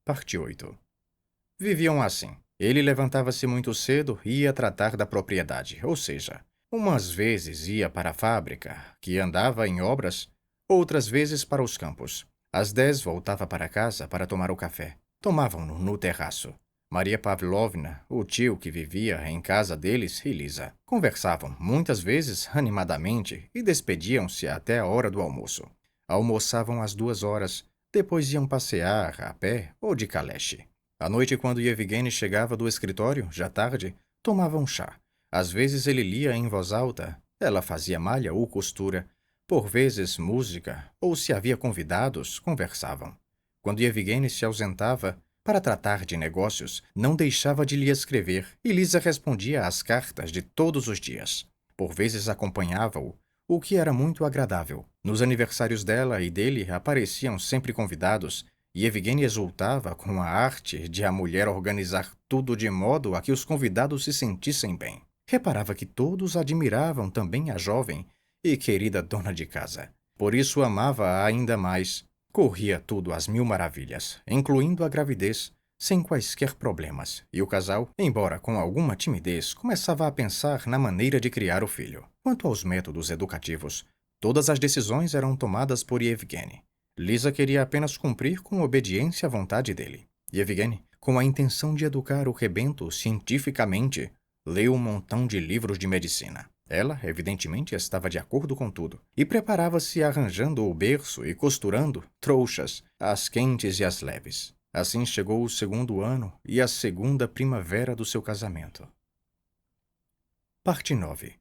Parte 8. Viviam assim. Ele levantava-se muito cedo e ia tratar da propriedade, ou seja, umas vezes ia para a fábrica, que andava em obras, outras vezes para os campos. Às 10 voltava para casa para tomar o café. Tomavam-no no terraço. Maria Pavlovna, o tio que vivia em casa deles, e Lisa conversavam, muitas vezes animadamente, e despediam-se até a hora do almoço. Almoçavam às 2 horas, depois iam passear a pé ou de caleche. À noite, quando Yevgeny chegava do escritório, já tarde, tomavam chá. Às vezes ele lia em voz alta, ela fazia malha ou costura. Por vezes, música, ou se havia convidados, conversavam. Quando Yevgeny se ausentava para tratar de negócios, não deixava de lhe escrever, e Lisa respondia às cartas de todos os dias. Por vezes acompanhava-o, o que era muito agradável. Nos aniversários dela e dele apareciam sempre convidados, e Yevgeny exultava com a arte de a mulher organizar tudo de modo a que os convidados se sentissem bem. Reparava que todos admiravam também a jovem e querida dona de casa. Por isso amava-a ainda mais. Corria tudo às mil maravilhas, incluindo a gravidez, sem quaisquer problemas, e o casal, embora com alguma timidez, começava a pensar na maneira de criar o filho. Quanto aos métodos educativos, todas as decisões eram tomadas por Yevgeny. Lisa queria apenas cumprir com obediência à vontade dele. Yevgeny, com a intenção de educar o rebento cientificamente, leu um montão de livros de medicina. Ela, evidentemente, estava de acordo com tudo, e preparava-se arranjando o berço e costurando trouxas, as quentes e as leves. Assim chegou o segundo ano e a segunda primavera do seu casamento. Parte 9.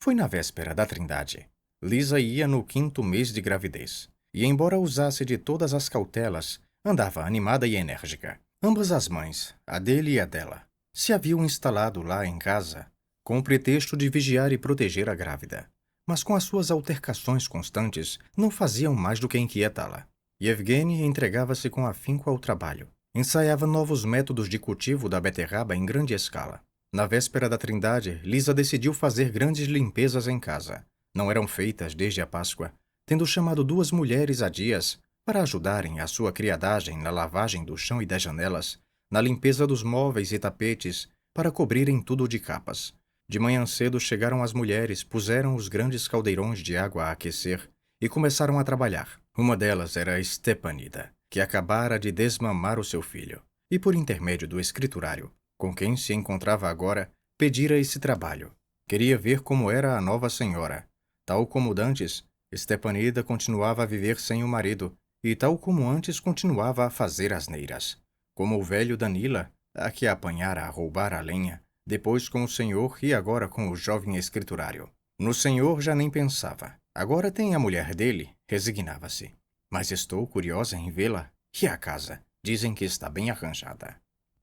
Foi na véspera da Trindade. Lisa ia no 5º mês de gravidez, e embora usasse de todas as cautelas, andava animada e enérgica. Ambas as mães, a dele e a dela, se haviam instalado lá em casa, com o pretexto de vigiar e proteger a grávida. Mas com as suas altercações constantes, não faziam mais do que inquietá-la. Yevgeny entregava-se com afinco ao trabalho. Ensaiava novos métodos de cultivo da beterraba em grande escala. Na véspera da Trindade, Lisa decidiu fazer grandes limpezas em casa. Não eram feitas desde a Páscoa, tendo chamado 2 mulheres há dias para ajudarem a sua criadagem na lavagem do chão e das janelas, na limpeza dos móveis e tapetes, para cobrirem tudo de capas. De manhã cedo chegaram as mulheres, puseram os grandes caldeirões de água a aquecer e começaram a trabalhar. Uma delas era Stepanida, que acabara de desmamar o seu filho, e por intermédio do escriturário, com quem se encontrava agora, pedira esse trabalho. Queria ver como era a nova senhora. Tal como dantes, Stepanida continuava a viver sem o marido, e tal como antes continuava a fazer asneiras. Como o velho Danila, a que apanhara a roubar a lenha, depois com o senhor e agora com o jovem escriturário. No senhor já nem pensava. Agora tem a mulher dele, resignava-se. Mas estou curiosa em vê-la. E a casa? Dizem que está bem arranjada.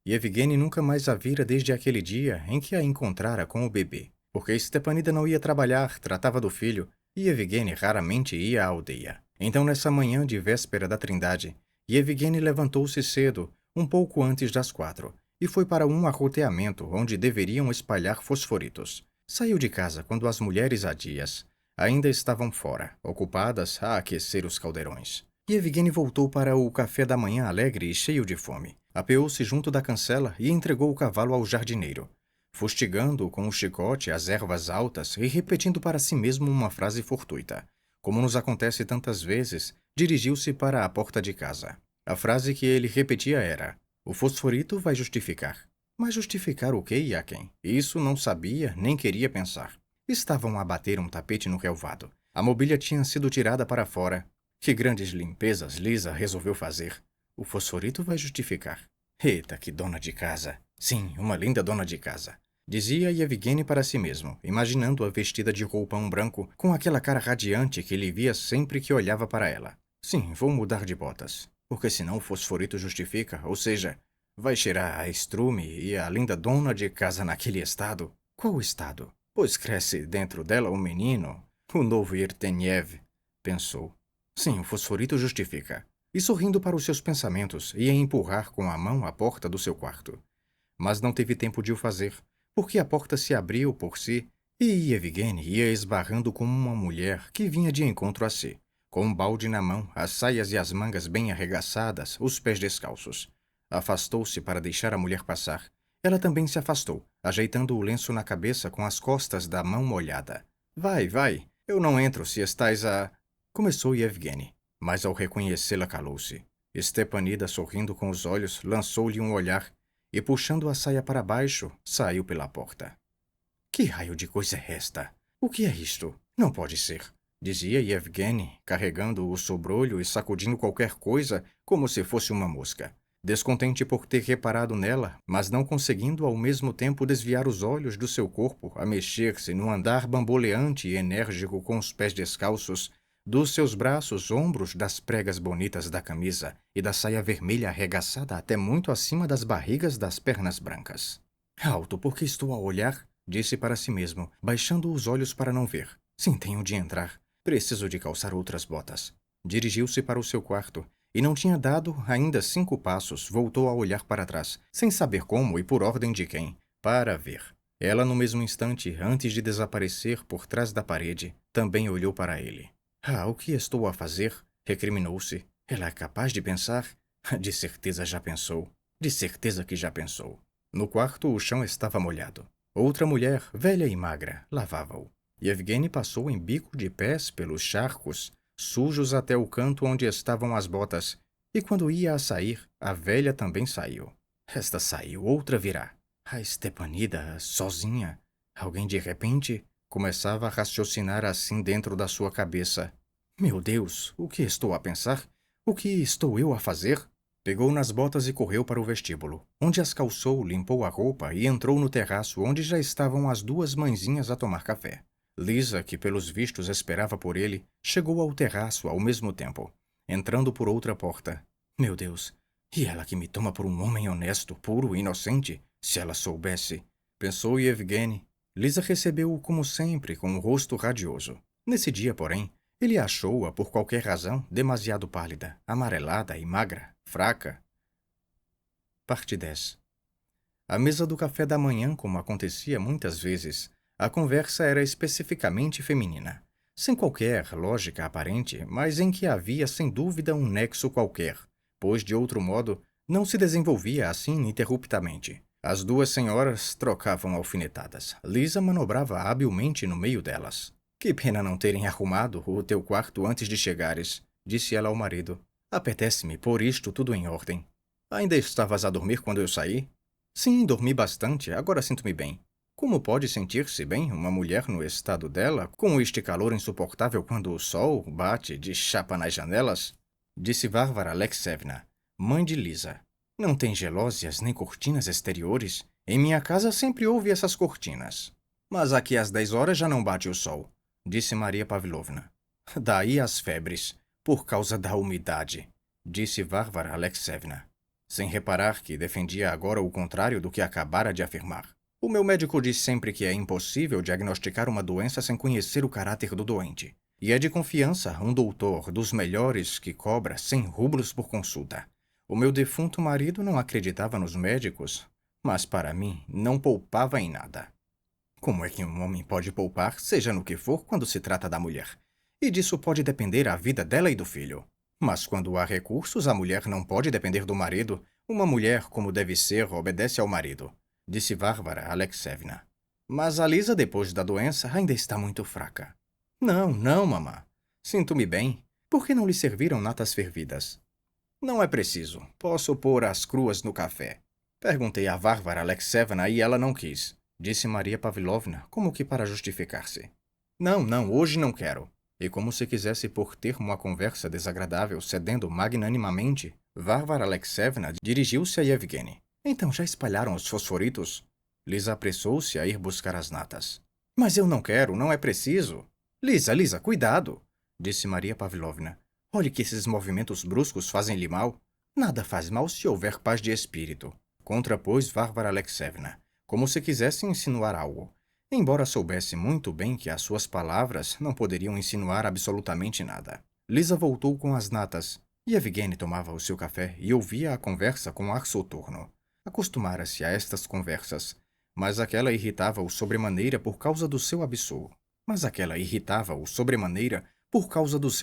e Evgeny nunca mais a vira desde aquele dia em que a encontrara com o bebê, porque Stepanida não ia trabalhar, tratava do filho, e Evgeny raramente ia à aldeia. Então, nessa manhã de véspera da Trindade, Evgeny levantou-se cedo, um pouco antes das 4, e foi para um arroteamento onde deveriam espalhar fosforitos. Saiu de casa quando as mulheres adias ainda estavam fora, ocupadas a aquecer os caldeirões. E Evgeny voltou para o café da manhã alegre e cheio de fome. Apeou-se junto da cancela e entregou o cavalo ao jardineiro, fustigando com o chicote as ervas altas e repetindo para si mesmo uma frase fortuita. Como nos acontece tantas vezes, dirigiu-se para a porta de casa. A frase que ele repetia era: "O fosforito vai justificar." Mas justificar o quê e a quem? Isso não sabia nem queria pensar. Estavam a bater um tapete no relvado. A mobília tinha sido tirada para fora. Que grandes limpezas Lisa resolveu fazer. O fosforito vai justificar. Eita, que dona de casa! Sim, uma linda dona de casa, dizia Evgeny para si mesmo, imaginando-a vestida de roupão branco, com aquela cara radiante que ele via sempre que olhava para ela. Sim, vou mudar de botas, porque senão o fosforito justifica, ou seja, vai cheirar a estrume e a linda dona de casa naquele estado. Qual estado? Pois cresce dentro dela um menino, o novo Irteniev, pensou. Sim, o fosforito justifica. E sorrindo para os seus pensamentos, ia empurrar com a mão a porta do seu quarto. Mas não teve tempo de o fazer, porque a porta se abriu por si e Evgeny ia esbarrando com uma mulher que vinha de encontro a si, com um balde na mão, as saias e as mangas bem arregaçadas, os pés descalços. Afastou-se para deixar a mulher passar. Ela também se afastou, ajeitando o lenço na cabeça com as costas da mão molhada. Vai, vai, eu não entro se estás a... Começou Evgeny, mas ao reconhecê-la calou-se. Stepanida, sorrindo com os olhos, lançou-lhe um olhar e, puxando a saia para baixo, saiu pela porta. Que raio de coisa é esta? O que é isto? Não pode ser, dizia Evgeny, carregando o sobrolho e sacudindo qualquer coisa como se fosse uma mosca. Descontente por ter reparado nela, mas não conseguindo ao mesmo tempo desviar os olhos do seu corpo a mexer-se num andar bamboleante e enérgico com os pés descalços, dos seus braços, ombros, das pregas bonitas da camisa e da saia vermelha arregaçada até muito acima das barrigas das pernas brancas. Alto, porque estou a olhar, disse para si mesmo, baixando os olhos para não ver. Sim, tenho de entrar. Preciso de calçar outras botas. Dirigiu-se para o seu quarto e não tinha dado ainda 5 passos, voltou a olhar para trás, sem saber como e por ordem de quem, para ver. Ela, no mesmo instante, antes de desaparecer por trás da parede, também olhou para ele. Ah, o que estou a fazer? Recriminou-se. Ela é capaz de pensar? De certeza já pensou. De certeza que já pensou. No quarto, o chão estava molhado. Outra mulher, velha e magra, lavava-o. Evgeny passou em bico de pés pelos charcos, sujos até o canto onde estavam as botas, e quando ia a sair, a velha também saiu. Esta saiu, outra virá. A Stepanida, sozinha. Alguém de repente começava a raciocinar assim dentro da sua cabeça. Meu Deus, o que estou a pensar? O que estou eu a fazer? Pegou nas botas e correu para o vestíbulo, onde as calçou, limpou a roupa e entrou no terraço onde já estavam as 2 mãezinhas a tomar café. Lisa, que pelos vistos esperava por ele, chegou ao terraço ao mesmo tempo, entrando por outra porta. Meu Deus, e ela que me toma por um homem honesto, puro e inocente, se ela soubesse, pensou Evgeny. Lisa recebeu-o como sempre, com o rosto radioso. Nesse dia, porém, ele achou-a, por qualquer razão, demasiado pálida, amarelada e magra, fraca. Parte 10. À mesa do café da manhã, como acontecia muitas vezes, a conversa era especificamente feminina, sem qualquer lógica aparente, mas em que havia sem dúvida um nexo qualquer, pois, de outro modo, não se desenvolvia assim ininterruptamente. As 2 senhoras trocavam alfinetadas. Lisa manobrava habilmente no meio delas. Que pena não terem arrumado o teu quarto antes de chegares, disse ela ao marido. Apetece-me pôr isto tudo em ordem. Ainda estavas a dormir quando eu saí? Sim, dormi bastante, agora sinto-me bem. Como pode sentir-se bem uma mulher no estado dela, com este calor insuportável quando o sol bate de chapa nas janelas? Disse Varvara Alexevna, mãe de Lisa. Não tem gelósias nem cortinas exteriores? Em minha casa sempre houve essas cortinas. Mas aqui às 10 horas já não bate o sol, disse Maria Pavlovna. Daí as febres, por causa da umidade, disse Varvara Alexevna. sem reparar que defendia agora o contrário do que acabara de afirmar. O meu médico diz sempre que é impossível diagnosticar uma doença sem conhecer o caráter do doente. E é de confiança um doutor dos melhores que cobra 100 rublos por consulta. O meu defunto marido não acreditava nos médicos, mas para mim não poupava em nada. Como é que um homem pode poupar, seja no que for, quando se trata da mulher? E disso pode depender a vida dela e do filho. Mas quando há recursos, a mulher não pode depender do marido. Uma mulher, como deve ser, obedece ao marido, disse Varvara Alexevna. Mas a Lisa, depois da doença, ainda está muito fraca. Não, não, mamã. Sinto-me bem. Por que não lhe serviram natas fervidas? Não é preciso. Posso pôr as cruas no café. Perguntei a Varvara Alexevna e ela não quis, disse Maria Pavlovna, como que para justificar-se. Não, não, hoje não quero. E como se quisesse pôr termo à conversa desagradável, cedendo magnanimamente, Varvara Alexevna dirigiu-se a Yevgeny. Então já espalharam os fosforitos? Lisa apressou-se a ir buscar as natas. Mas eu não quero, não é preciso. Lisa, cuidado, disse Maria Pavlovna. Olhe que esses movimentos bruscos fazem-lhe mal. Nada faz mal se houver paz de espírito, contrapôs Varvara Alexevna, como se quisesse insinuar algo, embora soubesse muito bem que as suas palavras não poderiam insinuar absolutamente nada. Lisa voltou com as natas, e Yevgeny tomava o seu café e ouvia a conversa com ar soturno. Acostumara-se a estas conversas, mas aquela irritava-o sobremaneira por causa do seu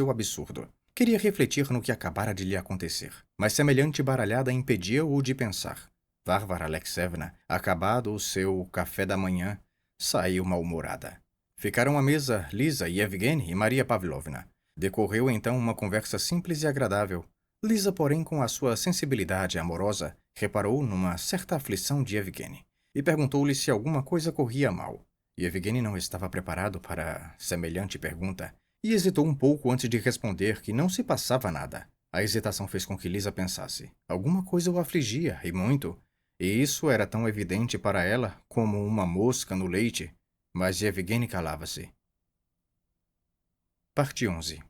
absurdo. Queria refletir no que acabara de lhe acontecer, mas semelhante baralhada impedia-o de pensar. Varvara Alexevna, acabado o seu café da manhã, saiu mal-humorada. Ficaram à mesa Lisa, Yevgeny e Maria Pavlovna. Decorreu então uma conversa simples e agradável. Lisa, porém, com a sua sensibilidade amorosa, reparou numa certa aflição de Yevgeny e perguntou-lhe se alguma coisa corria mal. Yevgeny não estava preparado para semelhante pergunta e hesitou um pouco antes de responder que não se passava nada. A hesitação fez com que Lisa pensasse. Alguma coisa o afligia, e muito. E isso era tão evidente para ela como uma mosca no leite. Mas Yevgeny calava-se. Parte 11.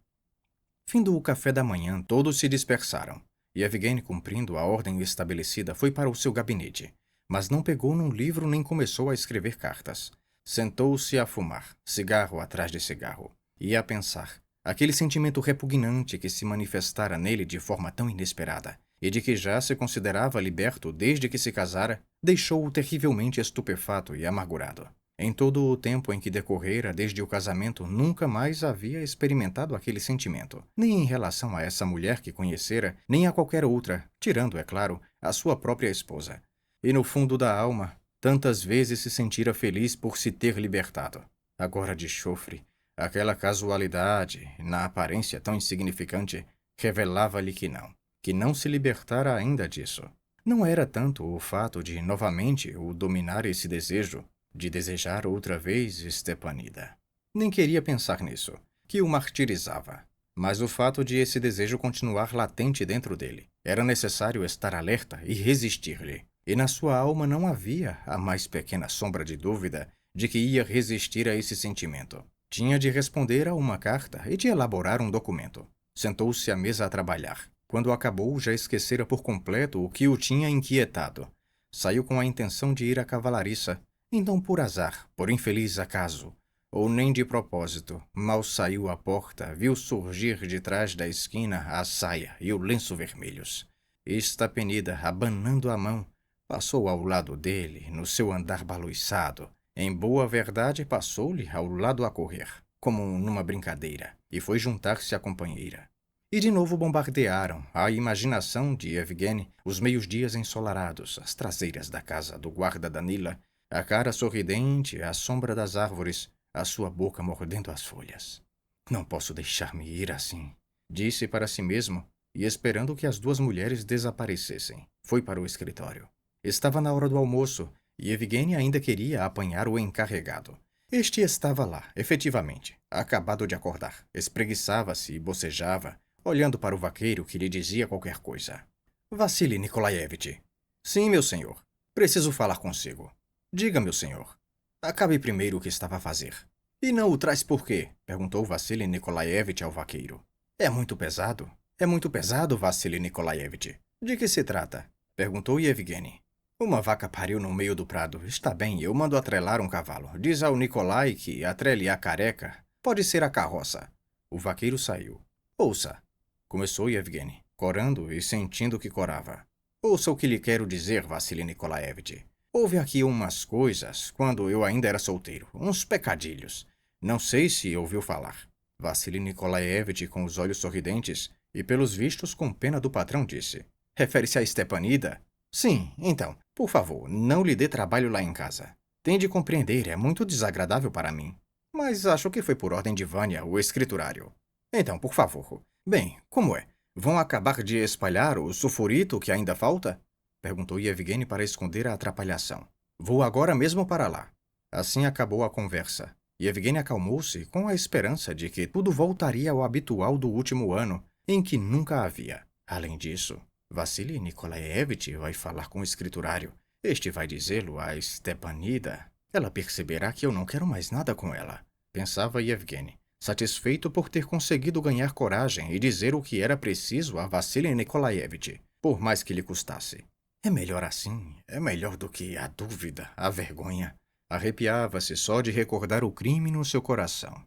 Findo o café da manhã, todos se dispersaram. Yevgeny, cumprindo a ordem estabelecida, foi para o seu gabinete, mas não pegou num livro nem começou a escrever cartas. Sentou-se a fumar, cigarro atrás de cigarro, e a pensar. Aquele sentimento repugnante que se manifestara nele de forma tão inesperada, e de que já se considerava liberto desde que se casara, deixou-o terrivelmente estupefato e amargurado. Em todo o tempo em que decorrera desde o casamento, nunca mais havia experimentado aquele sentimento, nem em relação a essa mulher que conhecera, nem a qualquer outra, tirando, é claro, a sua própria esposa. E no fundo da alma, tantas vezes se sentira feliz por se ter libertado. Agora de chofre, aquela casualidade, na aparência tão insignificante, revelava-lhe que não se libertara ainda disso. Não era tanto o fato de novamente o dominar esse desejo, de desejar outra vez Stepanida. Nem queria pensar nisso, que o martirizava. Mas o fato de esse desejo continuar latente dentro dele. Era necessário estar alerta e resistir-lhe. E na sua alma não havia a mais pequena sombra de dúvida de que ia resistir a esse sentimento. Tinha de responder a uma carta e de elaborar um documento. Sentou-se à mesa a trabalhar. Quando acabou, já esquecera por completo o que o tinha inquietado. Saiu com a intenção de ir à cavalariça. Então, por azar, por infeliz acaso, ou nem de propósito, mal saiu à porta, viu surgir de trás da esquina a saia e o lenço vermelhos. Estapenida, abanando a mão, passou ao lado dele, no seu andar baloiçado. Em boa verdade, passou-lhe ao lado a correr, como numa brincadeira, e foi juntar-se à companheira. E de novo bombardearam a imaginação de Yevgeny os meios-dias ensolarados, as traseiras da casa do guarda Danila, a cara sorridente à sombra das árvores, a sua boca mordendo as folhas. Não posso deixar-me ir assim, disse para si mesmo, e esperando que as duas mulheres desaparecessem, foi para o escritório. Estava na hora do almoço, e Yevgeny ainda queria apanhar o encarregado. Este estava lá, efetivamente, acabado de acordar. Espreguiçava-se e bocejava, olhando para o vaqueiro que lhe dizia qualquer coisa. Vassili Nikolaevich. Sim, meu senhor. Preciso falar consigo. Diga, meu senhor. Acabe primeiro o que estava a fazer. E não o traz por quê? Perguntou Vassili Nikolaevich ao vaqueiro. É muito pesado, Vassili Nikolaevich. De que se trata? Perguntou Yevgeny. Uma vaca pariu no meio do prado. Está bem, eu mando atrelar um cavalo. Diz ao Nikolai que atrele a careca. Pode ser a carroça. O vaqueiro saiu. Ouça, começou Yevgeny, corando e sentindo que corava. Ouça o que lhe quero dizer, Vassili Nikolaevich. Houve aqui umas coisas quando eu ainda era solteiro, uns pecadilhos. Não sei se ouviu falar. Vassili Nikolaevich, com os olhos sorridentes e pelos vistos com pena do patrão, disse. Refere-se a Stepanida? Sim, então, por favor, não lhe dê trabalho lá em casa. Tem de compreender, é muito desagradável para mim. Mas acho que foi por ordem de Vânia, o escriturário. Então, por favor. Bem, como é? Vão acabar de espalhar o sulfurito que ainda falta? Perguntou Yevgeny para esconder a atrapalhação. Vou agora mesmo para lá. Assim acabou a conversa. Yevgeny acalmou-se com a esperança de que tudo voltaria ao habitual do último ano, em que nunca havia. Além disso, Vassili Nikolaevich vai falar com o escriturário. Este vai dizê-lo a Stepanida. Ela perceberá que eu não quero mais nada com ela, pensava Yevgeny, satisfeito por ter conseguido ganhar coragem e dizer o que era preciso a Vassili Nikolaevich, por mais que lhe custasse. É melhor assim, é melhor do que a dúvida, a vergonha. Arrepiava-se só de recordar o crime no seu coração.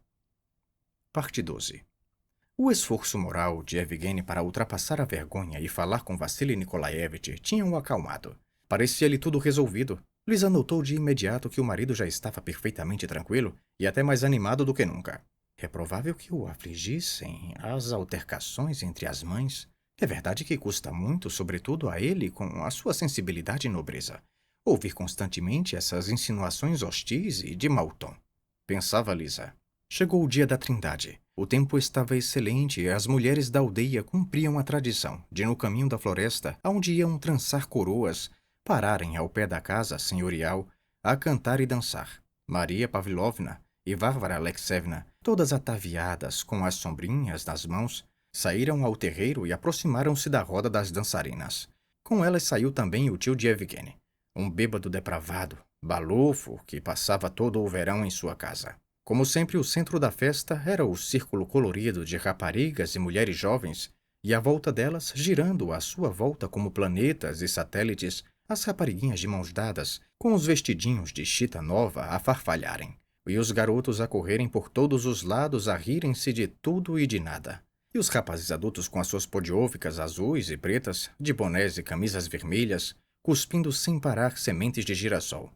Parte 12. O esforço moral de Yevgeny para ultrapassar a vergonha e falar com Vassili Nikolaevich tinha o acalmado. Parecia-lhe tudo resolvido. Lisa notou de imediato que o marido já estava perfeitamente tranquilo e até mais animado do que nunca. É provável que o afligissem as altercações entre as mães. É verdade que custa muito, sobretudo a ele, com a sua sensibilidade e nobreza, ouvir constantemente essas insinuações hostis e de mau tom. Pensava Lisa. Chegou o dia da Trindade. O tempo estava excelente e as mulheres da aldeia cumpriam a tradição de, no caminho da floresta, aonde iam trançar coroas, pararem ao pé da casa senhorial a cantar e dançar. Maria Pavlovna e Varvara Alexevna, todas ataviadas com as sombrinhas nas mãos, saíram ao terreiro e aproximaram-se da roda das dançarinas. Com elas saiu também o tio de Yevgeny, um bêbado depravado, balofo, que passava todo o verão em sua casa. Como sempre, o centro da festa era o círculo colorido de raparigas e mulheres jovens, e à volta delas, girando à sua volta como planetas e satélites, as rapariguinhas de mãos dadas, com os vestidinhos de chita nova a farfalharem, e os garotos a correrem por todos os lados a rirem-se de tudo e de nada. E os rapazes adultos com as suas podióficas azuis e pretas, de bonés e camisas vermelhas, cuspindo sem parar sementes de girassol.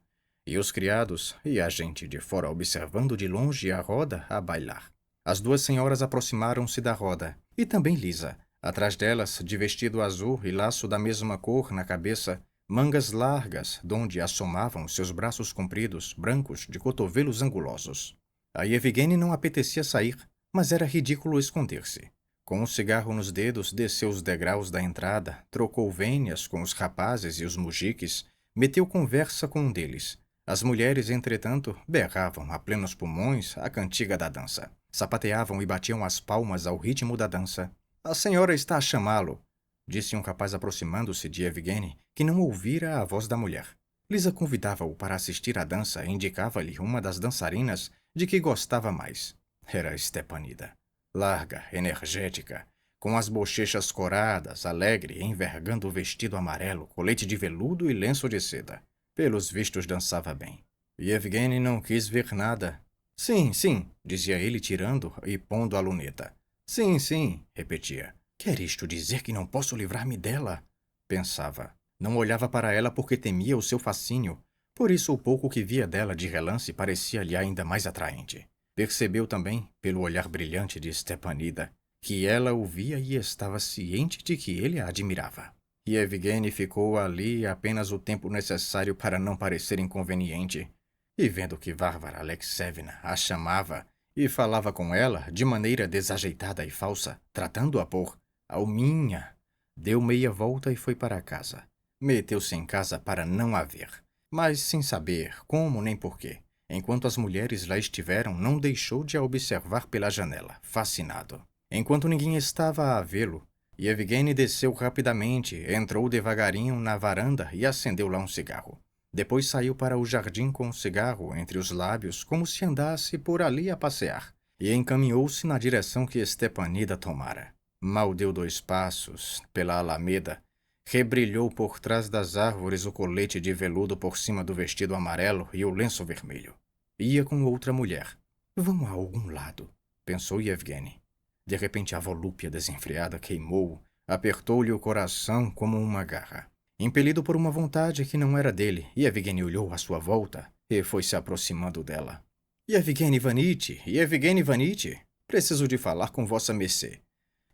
E os criados e a gente de fora observando de longe a roda a bailar. As duas senhoras aproximaram-se da roda, e também Lisa. Atrás delas, de vestido azul e laço da mesma cor na cabeça, mangas largas, donde assomavam seus braços compridos, brancos, de cotovelos angulosos. A Yevgeny não apetecia sair, mas era ridículo esconder-se. Com um cigarro nos dedos, desceu os degraus da entrada, trocou vênias com os rapazes e os mujiques, meteu conversa com um deles. As mulheres, entretanto, berravam a plenos pulmões a cantiga da dança. Sapateavam e batiam as palmas ao ritmo da dança. A senhora está a chamá-lo, disse um rapaz aproximando-se de Yevgeny, que não ouvira a voz da mulher. Lisa convidava-o para assistir à dança e indicava-lhe uma das dançarinas de que gostava mais. Era Stepanida. Larga, energética, com as bochechas coradas, alegre, envergando o vestido amarelo, colete de veludo e lenço de seda. Pelos vistos dançava bem. Yevgeny não quis ver nada. Sim, sim, dizia ele tirando e pondo a luneta. Sim, sim, repetia. Quer isto dizer que não posso livrar-me dela? Pensava. Não olhava para ela porque temia o seu fascínio. Por isso o pouco que via dela de relance parecia-lhe ainda mais atraente. Percebeu também, pelo olhar brilhante de Stepanida, que ela o via e estava ciente de que ele a admirava. E Yevgeny ficou ali apenas o tempo necessário para não parecer inconveniente. E vendo que Varvara Alexevna a chamava e falava com ela de maneira desajeitada e falsa, tratando-a por Alminha, deu meia volta e foi para casa. Meteu-se em casa para não a ver, mas sem saber como nem porquê. Enquanto as mulheres lá estiveram, não deixou de a observar pela janela, fascinado. Enquanto ninguém estava a vê-lo, Yevgeny desceu rapidamente, entrou devagarinho na varanda e acendeu lá um cigarro. Depois saiu para o jardim com um cigarro entre os lábios, como se andasse por ali a passear, e encaminhou-se na direção que Stepanida tomara. Mal deu 2 passos pela alameda Rebrilhou por trás das árvores o colete de veludo por cima do vestido amarelo e o lenço vermelho. Ia com outra mulher. Vão a algum lado, pensou Yevgeny. De repente a volúpia desenfreada queimou, apertou-lhe o coração como uma garra. Impelido por uma vontade que não era dele, Yevgeny olhou à sua volta e foi se aproximando dela. Yevgeny Ivanitch, preciso de falar com vossa mercê.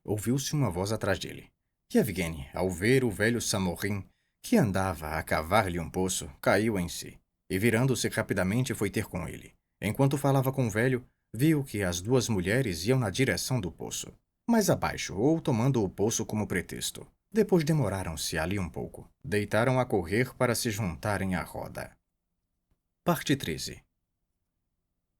Ouviu-se uma voz atrás dele. Yevgeny, ao ver o velho Samorim, que andava a cavar-lhe um poço, caiu em si, e virando-se rapidamente foi ter com ele. Enquanto falava com o velho, viu que as duas mulheres iam na direção do poço, mais abaixo ou tomando o poço como pretexto. Depois demoraram-se ali um pouco. Deitaram a correr para se juntarem à roda. Parte 13.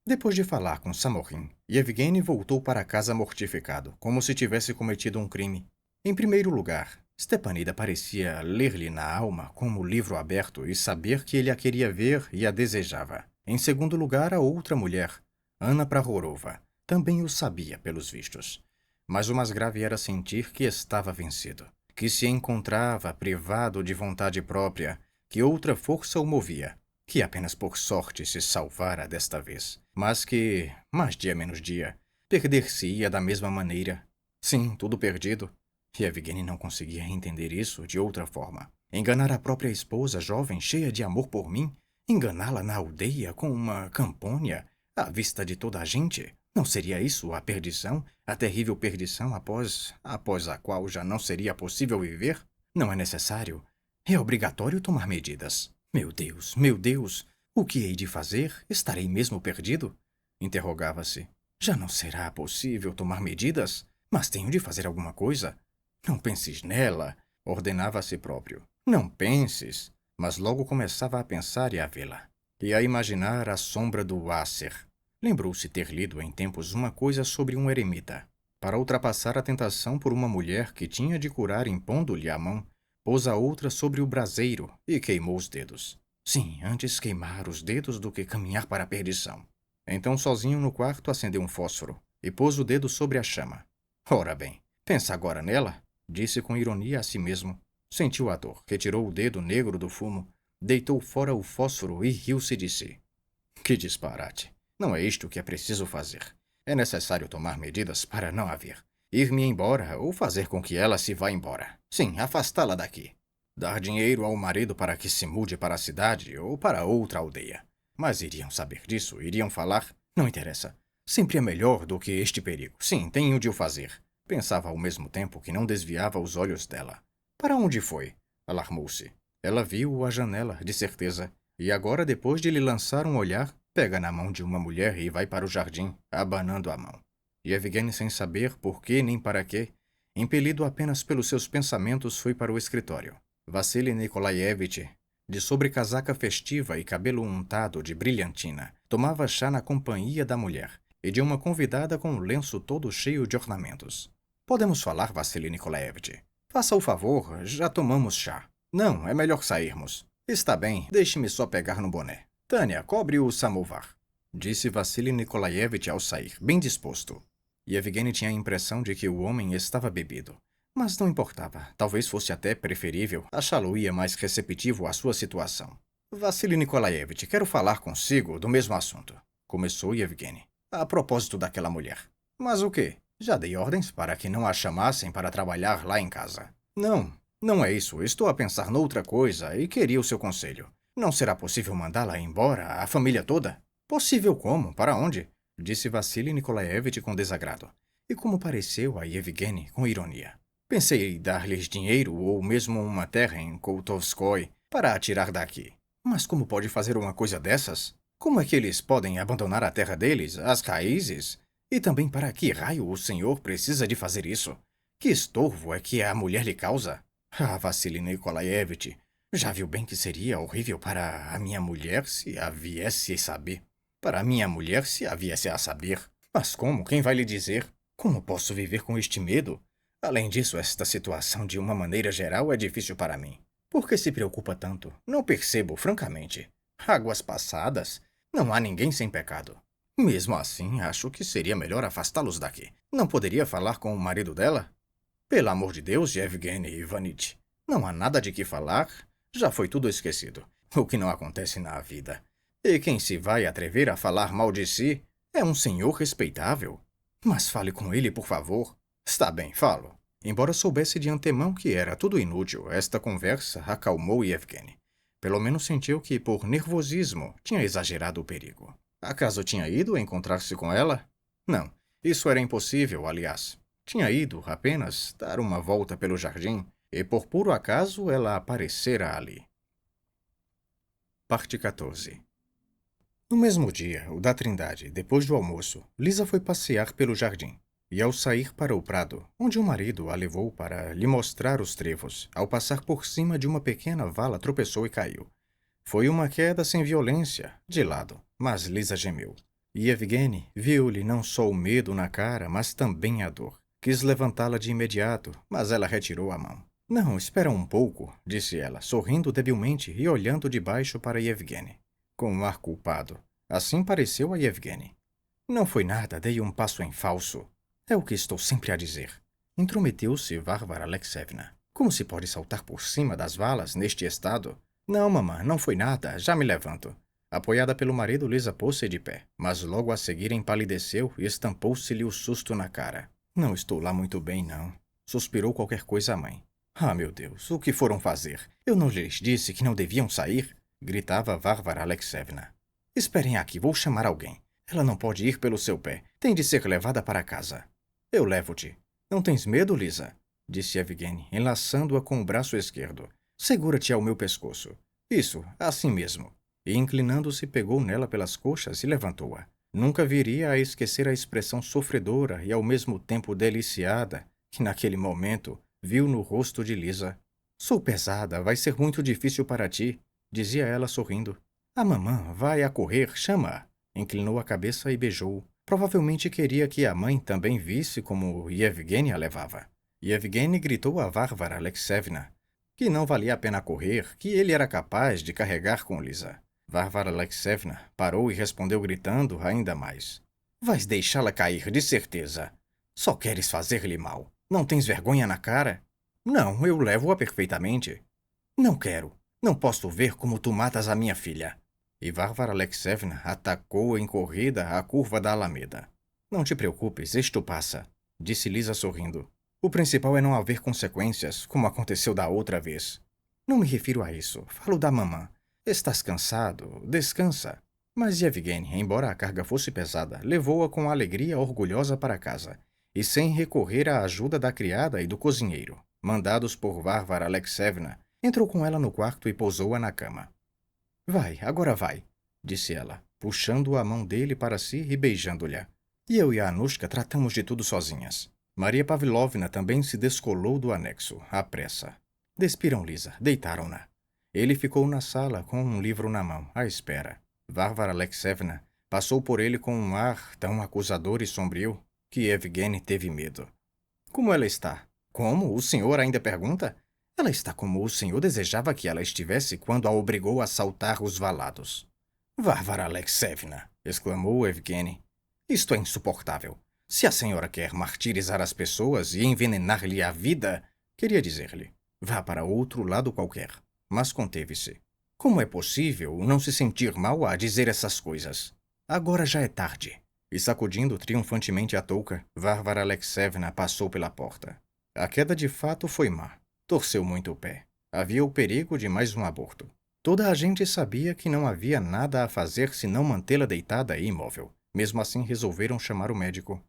Depois de falar com Samorim, Yevgeny voltou para casa mortificado, como se tivesse cometido um crime. Em primeiro lugar, Stepanida parecia ler-lhe na alma como livro aberto e saber que ele a queria ver e a desejava. Em segundo lugar, a outra mulher, Anna Prahorova, também o sabia pelos vistos. Mas o mais grave era sentir que estava vencido, que se encontrava privado de vontade própria, que outra força o movia, que apenas por sorte se salvara desta vez, mas que, mais dia menos dia, perder-se-ia da mesma maneira. Sim, tudo perdido. Yevgeny não conseguia entender isso de outra forma. Enganar a própria esposa jovem, cheia de amor por mim? Enganá-la na aldeia com uma campônia, à vista de toda a gente? Não seria isso a perdição, a terrível perdição após a qual já não seria possível viver? Não é necessário. É obrigatório tomar medidas. Meu Deus, o que hei de fazer? Estarei mesmo perdido? Interrogava-se. Já não será possível tomar medidas? Mas tenho de fazer alguma coisa. Não penses nela, ordenava a si próprio. Não penses. Mas logo começava a pensar e a vê-la. E a imaginar a sombra do Acer. Lembrou-se ter lido em tempos uma coisa sobre um eremita. Para ultrapassar a tentação por uma mulher que tinha de curar impondo-lhe a mão, pôs a outra sobre o braseiro e queimou os dedos. Sim, antes queimar os dedos do que caminhar para a perdição. Então, sozinho no quarto, acendeu um fósforo e pôs o dedo sobre a chama. Ora bem, pensa agora nela, disse com ironia a si mesmo. Sentiu a dor, retirou o dedo negro do fumo, deitou fora o fósforo e riu-se de si. Que disparate! Não é isto que é preciso fazer. É necessário tomar medidas para não haver. Ir-me embora ou fazer com que ela se vá embora. Sim, afastá-la daqui. Dar dinheiro ao marido para que se mude para a cidade ou para outra aldeia. Mas iriam saber disso, iriam falar. Não interessa. Sempre é melhor do que este perigo. Sim, tenho de o fazer. Pensava ao mesmo tempo que não desviava os olhos dela. Para onde foi? Alarmou-se. Ela viu-o à janela, de certeza. E agora, depois de lhe lançar um olhar, pega na mão de uma mulher e vai para o jardim, abanando a mão. Yevgeny, sem saber por que nem para quê, impelido apenas pelos seus pensamentos, foi para o escritório. Vassili Nikolaevich, de sobrecasaca festiva e cabelo untado de brilhantina, tomava chá na companhia da mulher e de uma convidada com um lenço todo cheio de ornamentos. Podemos falar, Vassili Nikolaevich? Faça o favor, já tomamos chá. Não, é melhor sairmos. Está bem, deixe-me só pegar no boné. Tânia, cobre o samovar, disse Vassili Nikolaevich ao sair, bem disposto. Yevgeny tinha a impressão de que o homem estava bebido. Mas não importava, talvez fosse até preferível, achá-lo-ia mais receptivo à sua situação. Vassili Nikolaevich, quero falar consigo do mesmo assunto, começou Yevgeny, a propósito daquela mulher. Mas o quê? Já dei ordens para que não a chamassem para trabalhar lá em casa. Não é isso, estou a pensar noutra coisa e queria o seu conselho. Não será possível mandá-la embora, a família toda? Possível como? Para onde? Disse Vassili Nikolaevich com desagrado. E como pareceu a Yevgeny com ironia. Pensei em dar-lhes dinheiro ou mesmo uma terra em Koutovskoy para a tirar daqui. Mas como pode fazer uma coisa dessas? Como é que eles podem abandonar a terra deles, as raízes? E também para que raio o senhor precisa de fazer isso? Que estorvo é que a mulher lhe causa? Ah, Vassili Nikolaevich, já viu bem que seria horrível para a minha mulher se a viesse a saber. Para a minha mulher se a viesse a saber. Mas como? Quem vai lhe dizer? Como posso viver com este medo? Além disso, esta situação, de uma maneira geral, é difícil para mim. Por que se preocupa tanto? Não percebo, francamente. Águas passadas? Não há ninguém sem pecado. Mesmo assim, acho que seria melhor afastá-los daqui. Não poderia falar com o marido dela? Pelo amor de Deus, Yevgeny Ivanitch. Não há nada de que falar. Já foi tudo esquecido. O que não acontece na vida. E quem se vai atrever a falar mal de si é um senhor respeitável. Mas fale com ele, por favor. Está bem, falo. Embora soubesse de antemão que era tudo inútil, esta conversa acalmou Yevgeny. Pelo menos sentiu que, por nervosismo, tinha exagerado o perigo. Acaso tinha ido encontrar-se com ela? Não, isso era impossível, aliás. Tinha ido apenas dar uma volta pelo jardim e, por puro acaso, ela aparecera ali. Parte 14. No mesmo dia, o da Trindade, depois do almoço, Lisa foi passear pelo jardim. E ao sair para o prado, onde o marido a levou para lhe mostrar os trevos, ao passar por cima de uma pequena vala tropeçou e caiu. Foi uma queda sem violência, de lado, mas Lisa gemeu. E Evgeny viu-lhe não só o medo na cara, mas também a dor. Quis levantá-la de imediato, mas ela retirou a mão. Não, espera um pouco, disse ela, sorrindo debilmente e olhando de baixo para Yevgeny, com um ar culpado. Assim pareceu a Yevgeny. Não foi nada, dei um passo em falso. É o que estou sempre a dizer. Intrometeu-se Varvara Alexevna. Como se pode saltar por cima das valas neste estado? Não, mamã, não foi nada, já me levanto. Apoiada pelo marido, Lisa pôs-se de pé, mas logo a seguir empalideceu e estampou-se-lhe o susto na cara. Não estou lá muito bem, não. Suspirou qualquer coisa a mãe. Ah, meu Deus, o que foram fazer? Eu não lhes disse que não deviam sair? Gritava Varvara Alexevna. Esperem aqui, vou chamar alguém. Ela não pode ir pelo seu pé. Tem de ser levada para casa. Eu levo-te. Não tens medo, Lisa? Disse Evgeny, enlaçando-a com o braço esquerdo. Segura-te ao meu pescoço. Isso, assim mesmo. E inclinando-se, pegou nela pelas coxas e levantou-a. Nunca viria a esquecer a expressão sofredora e ao mesmo tempo deliciada que naquele momento viu no rosto de Lisa. Sou pesada, vai ser muito difícil para ti, dizia ela sorrindo. A mamã vai a correr, chama-a. Inclinou a cabeça e beijou-o. Provavelmente queria que a mãe também visse como Yevgeny a levava. Yevgeny gritou a Varvara Alexevna que não valia a pena correr, que ele era capaz de carregar com Lisa. Varvara Alexevna parou e respondeu gritando ainda mais. Vais deixá-la cair, de certeza. Só queres fazer-lhe mal. Não tens vergonha na cara? Não, eu levo-a perfeitamente. Não quero. Não posso ver como tu matas a minha filha. E Varvara Alexevna atacou em corrida a curva da Alameda. Não te preocupes, isto passa, disse Lisa sorrindo. O principal é não haver consequências, como aconteceu da outra vez. Não me refiro a isso, falo da mamã. Estás cansado, descansa. Mas Yevgeny, embora a carga fosse pesada, levou-a com alegria orgulhosa para casa, e sem recorrer à ajuda da criada e do cozinheiro, mandados por Varvara Alexevna, entrou com ela no quarto e pousou-a na cama. Vai, agora vai, disse ela, puxando a mão dele para si e beijando-lhe. E eu e a Anushka tratamos de tudo sozinhas. Maria Pavlovna também se descolou do anexo, à pressa. Despiram Lisa, deitaram-na. Ele ficou na sala com um livro na mão, à espera. Varvara Alexevna passou por ele com um ar tão acusador e sombrio que Evgeny teve medo. Como ela está? Como? O senhor ainda pergunta? Ela está como o senhor desejava que ela estivesse quando a obrigou a saltar os valados. Varvara Alexevna, exclamou Evgeny. Isto é insuportável. Se a senhora quer martirizar as pessoas e envenenar-lhe a vida, queria dizer-lhe, vá para outro lado qualquer. Mas conteve-se. Como é possível não se sentir mal a dizer essas coisas? Agora já é tarde. E sacudindo triunfantemente a touca, Varvara Alexevna passou pela porta. A queda de fato foi má. Torceu muito o pé. Havia o perigo de mais um aborto. Toda a gente sabia que não havia nada a fazer senão mantê-la deitada e imóvel. Mesmo assim, resolveram chamar o médico.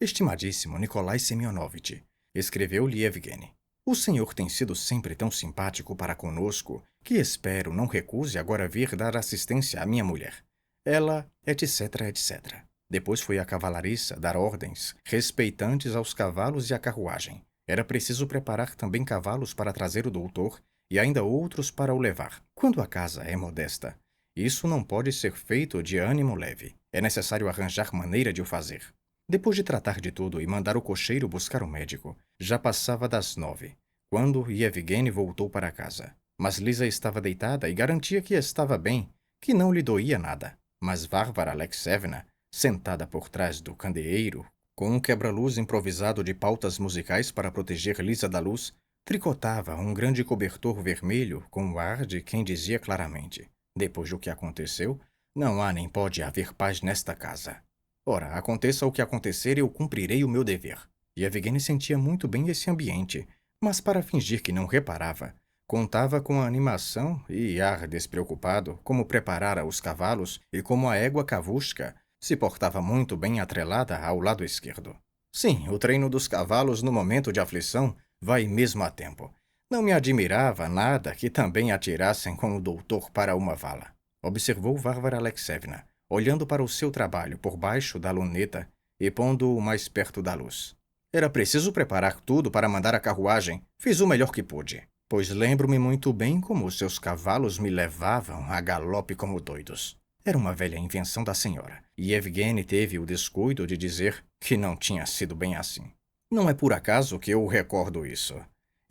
Estimadíssimo Nikolai Semyonovitch, escreveu-lhe Evgeny. O senhor tem sido sempre tão simpático para conosco que espero não recuse agora vir dar assistência à minha mulher. Ela, etc, etc. Depois foi à cavalariça dar ordens respeitantes aos cavalos e à carruagem. Era preciso preparar também cavalos para trazer o doutor e ainda outros para o levar. Quando a casa é modesta, isso não pode ser feito de ânimo leve. É necessário arranjar maneira de o fazer. Depois de tratar de tudo e mandar o cocheiro buscar o médico, já passava das 9, quando Yevgeny voltou para casa. Mas Lisa estava deitada e garantia que estava bem, que não lhe doía nada. Mas Varvara Alexevna, sentada por trás do candeeiro, com um quebra-luz improvisado de pautas musicais para proteger Lisa da luz, Tricotava um grande cobertor vermelho com o ar de quem dizia claramente: depois do que aconteceu, não há nem pode haver paz nesta casa. Ora, aconteça o que acontecer, eu cumprirei o meu dever. E Evgeny sentia muito bem esse ambiente, mas para fingir que não reparava, contava com a animação e ar despreocupado como preparara os cavalos e como a égua Kavushka se portava muito bem atrelada ao lado esquerdo. Sim, o treino dos cavalos no momento de aflição vai mesmo a tempo. Não me admirava nada que também atirassem com o doutor para uma vala. Observou Varvara Alexevna, olhando para o seu trabalho por baixo da luneta e pondo-o mais perto da luz. Era preciso preparar tudo para mandar a carruagem. Fiz o melhor que pude, pois lembro-me muito bem como os seus cavalos me levavam a galope como doidos. Era uma velha invenção da senhora, e Evgeny teve o descuido de dizer que não tinha sido bem assim. Não é por acaso que eu recordo isso.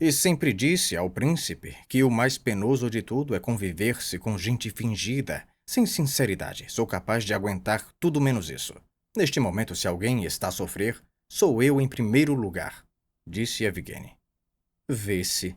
E sempre disse ao príncipe que o mais penoso de tudo é conviver-se com gente fingida, sem sinceridade. Sou capaz de aguentar tudo menos isso. Neste momento, se alguém está a sofrer, sou eu em primeiro lugar, disse Evgeny. Vê-se.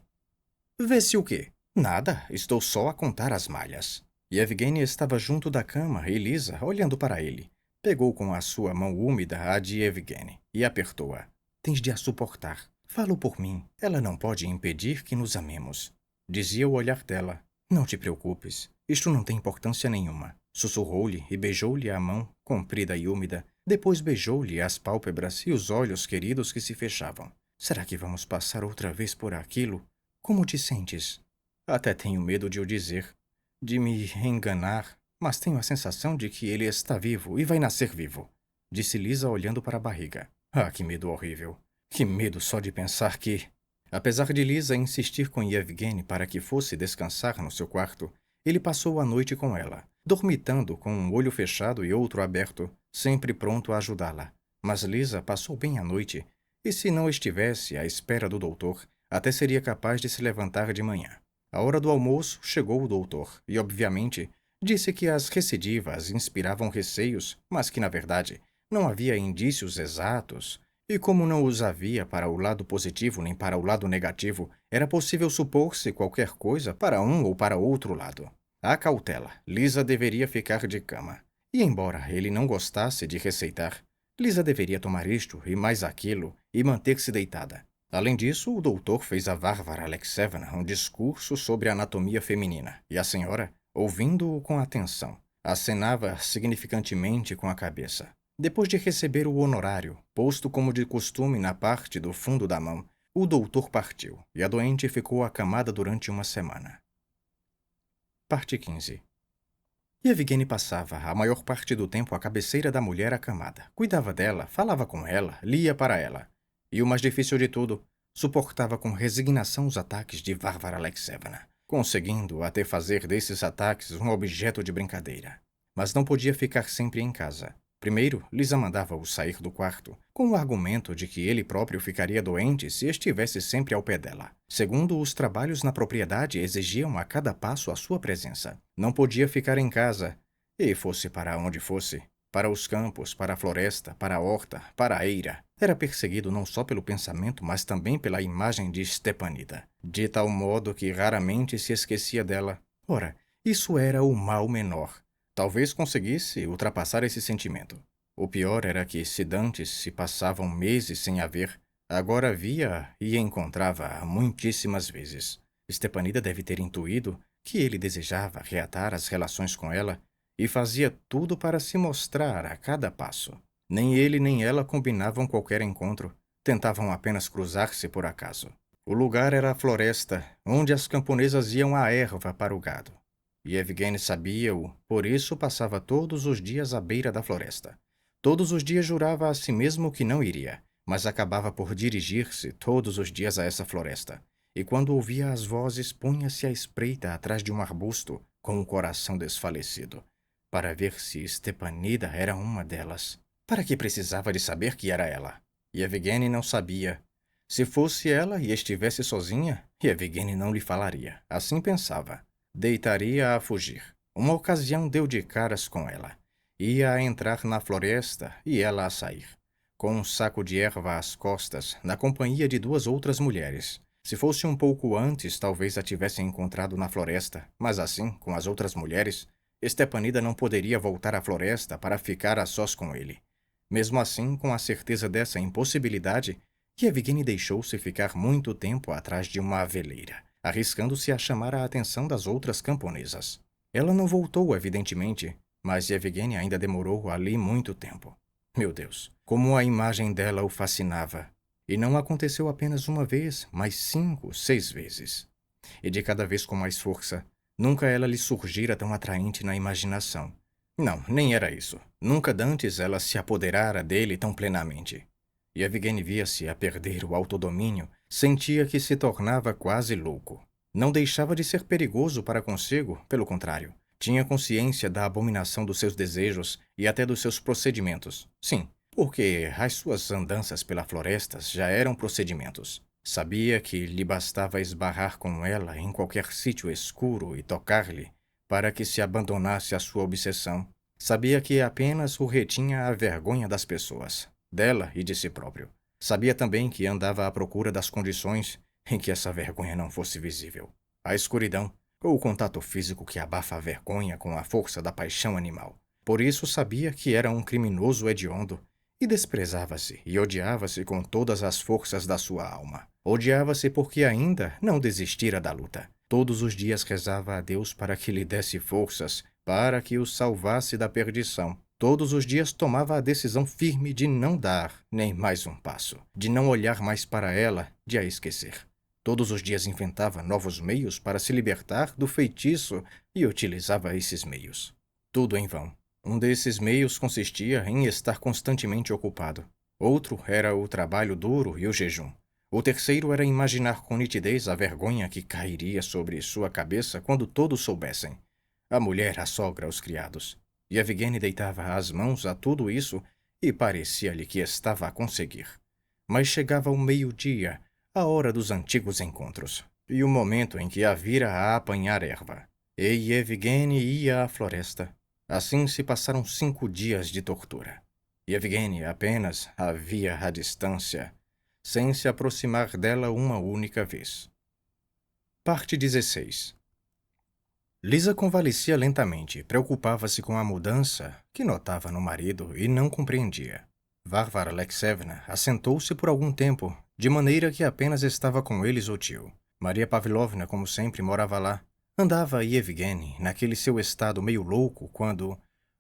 Vê-se o quê? Nada, estou só a contar as malhas. E Evgeny estava junto da cama e Lisa, olhando para ele. Pegou com a sua mão úmida a de Evgeny e apertou-a. Tens de a suportar. Falo por mim. Ela não pode impedir que nos amemos. Dizia o olhar dela. Não te preocupes. Isto não tem importância nenhuma. Sussurrou-lhe e beijou-lhe a mão, comprida e úmida. Depois beijou-lhe as pálpebras e os olhos queridos que se fechavam. Será que vamos passar outra vez por aquilo? Como te sentes? Até tenho medo de o dizer, de me enganar, mas tenho a sensação de que ele está vivo e vai nascer vivo, disse Lisa olhando para a barriga. Ah, que medo horrível. Que medo só de pensar que... Apesar de Lisa insistir com Yevgeny para que fosse descansar no seu quarto, ele passou a noite com ela, dormitando com um olho fechado e outro aberto, sempre pronto a ajudá-la. Mas Lisa passou bem a noite, e se não estivesse à espera do doutor, até seria capaz de se levantar de manhã. À hora do almoço, chegou o doutor e, obviamente, disse que as recidivas inspiravam receios, mas que, na verdade, não havia indícios exatos, e como não os havia para o lado positivo nem para o lado negativo, era possível supor-se qualquer coisa para um ou para outro lado. À cautela, Lisa deveria ficar de cama. E embora ele não gostasse de receitar, Lisa deveria tomar isto e mais aquilo e manter-se deitada. Além disso, o doutor fez a Varvara Alexevna um discurso sobre a anatomia feminina, e a senhora, ouvindo-o com atenção, acenava significantemente com a cabeça. Depois de receber o honorário, posto como de costume na parte do fundo da mão, o doutor partiu, e a doente ficou acamada durante uma semana. Parte 15. Yevgeny passava a maior parte do tempo à cabeceira da mulher acamada. Cuidava dela, falava com ela, lia para ela. E o mais difícil de tudo, suportava com resignação os ataques de Varvara Alexevna, conseguindo até fazer desses ataques um objeto de brincadeira. Mas não podia ficar sempre em casa. Primeiro, Lisa mandava-o sair do quarto, com o argumento de que ele próprio ficaria doente se estivesse sempre ao pé dela. Segundo, os trabalhos na propriedade exigiam a cada passo a sua presença. Não podia ficar em casa, e fosse para onde fosse, para os campos, para a floresta, para a horta, para a eira. Era perseguido não só pelo pensamento, mas também pela imagem de Stepanida, de tal modo que raramente se esquecia dela. Ora, isso era o mal menor. Talvez conseguisse ultrapassar esse sentimento. O pior era que, se dantes se passavam meses sem a ver, agora via e encontrava muitíssimas vezes. Stepanida deve ter intuído que ele desejava reatar as relações com ela e fazia tudo para se mostrar a cada passo. Nem ele nem ela combinavam qualquer encontro, tentavam apenas cruzar-se por acaso. O lugar era a floresta, onde as camponesas iam à erva para o gado. E Evgeny sabia-o, por isso passava todos os dias à beira da floresta. Todos os dias jurava a si mesmo que não iria, mas acabava por dirigir-se todos os dias a essa floresta. E quando ouvia as vozes, punha-se à espreita atrás de um arbusto, com o coração desfalecido, para ver se Stepanida era uma delas. Para que precisava de saber que era ela? E Evgeny não sabia. Se fosse ela e estivesse sozinha, Evgeny não lhe falaria. Assim pensava. Deitaria a fugir. Uma ocasião deu de caras com ela. Ia a entrar na floresta e ela a sair, com um saco de erva às costas, na companhia de 2 outras mulheres. Se fosse um pouco antes, talvez a tivessem encontrado na floresta, mas assim, com as outras mulheres, Stepanida não poderia voltar à floresta para ficar a sós com ele. Mesmo assim, com a certeza dessa impossibilidade, Yevgeny deixou-se ficar muito tempo atrás de uma aveleira, arriscando-se a chamar a atenção das outras camponesas. Ela não voltou, evidentemente, mas Yevgeny ainda demorou ali muito tempo. Meu Deus, como a imagem dela o fascinava! E não aconteceu apenas uma vez, mas 5, 6 vezes. E de cada vez com mais força. Nunca ela lhe surgira tão atraente na imaginação. Não, nem era isso. Nunca dantes ela se apoderara dele tão plenamente. E Yevgeny via-se a perder o autodomínio, sentia que se tornava quase louco. Não deixava de ser perigoso para consigo, pelo contrário. Tinha consciência da abominação dos seus desejos e até dos seus procedimentos. Sim, porque as suas andanças pela floresta já eram procedimentos. Sabia que lhe bastava esbarrar com ela em qualquer sítio escuro e tocar-lhe para que se abandonasse à sua obsessão. Sabia que apenas o retinha a vergonha das pessoas, dela e de si próprio. Sabia também que andava à procura das condições em que essa vergonha não fosse visível. A escuridão, ou o contato físico que abafa a vergonha com a força da paixão animal. Por isso sabia que era um criminoso hediondo e desprezava-se e odiava-se com todas as forças da sua alma. Odiava-se porque ainda não desistira da luta. Todos os dias rezava a Deus para que lhe desse forças, para que o salvasse da perdição. Todos os dias tomava a decisão firme de não dar nem mais um passo, de não olhar mais para ela, de a esquecer. Todos os dias inventava novos meios para se libertar do feitiço e utilizava esses meios. Tudo em vão. Um desses meios consistia em estar constantemente ocupado. Outro era o trabalho duro e o jejum. O terceiro era imaginar com nitidez a vergonha que cairia sobre sua cabeça quando todos soubessem. A mulher, a sogra, os criados. Yevgeny deitava as mãos a tudo isso e parecia-lhe que estava a conseguir. Mas chegava o meio-dia, a hora dos antigos encontros, e o momento em que a vira a apanhar erva. E Yevgeny ia à floresta. Assim se passaram 5 dias de tortura. Yevgeny apenas a via à distância, sem se aproximar dela uma única vez. Parte 16. Lisa convalescia lentamente, preocupava-se com a mudança que notava no marido e não compreendia. Varvara Alexeyevna assentou-se por algum tempo, de maneira que apenas estava com eles o tio. Maria Pavlovna, como sempre, morava lá. Andava Yevgeny naquele seu estado meio louco quando,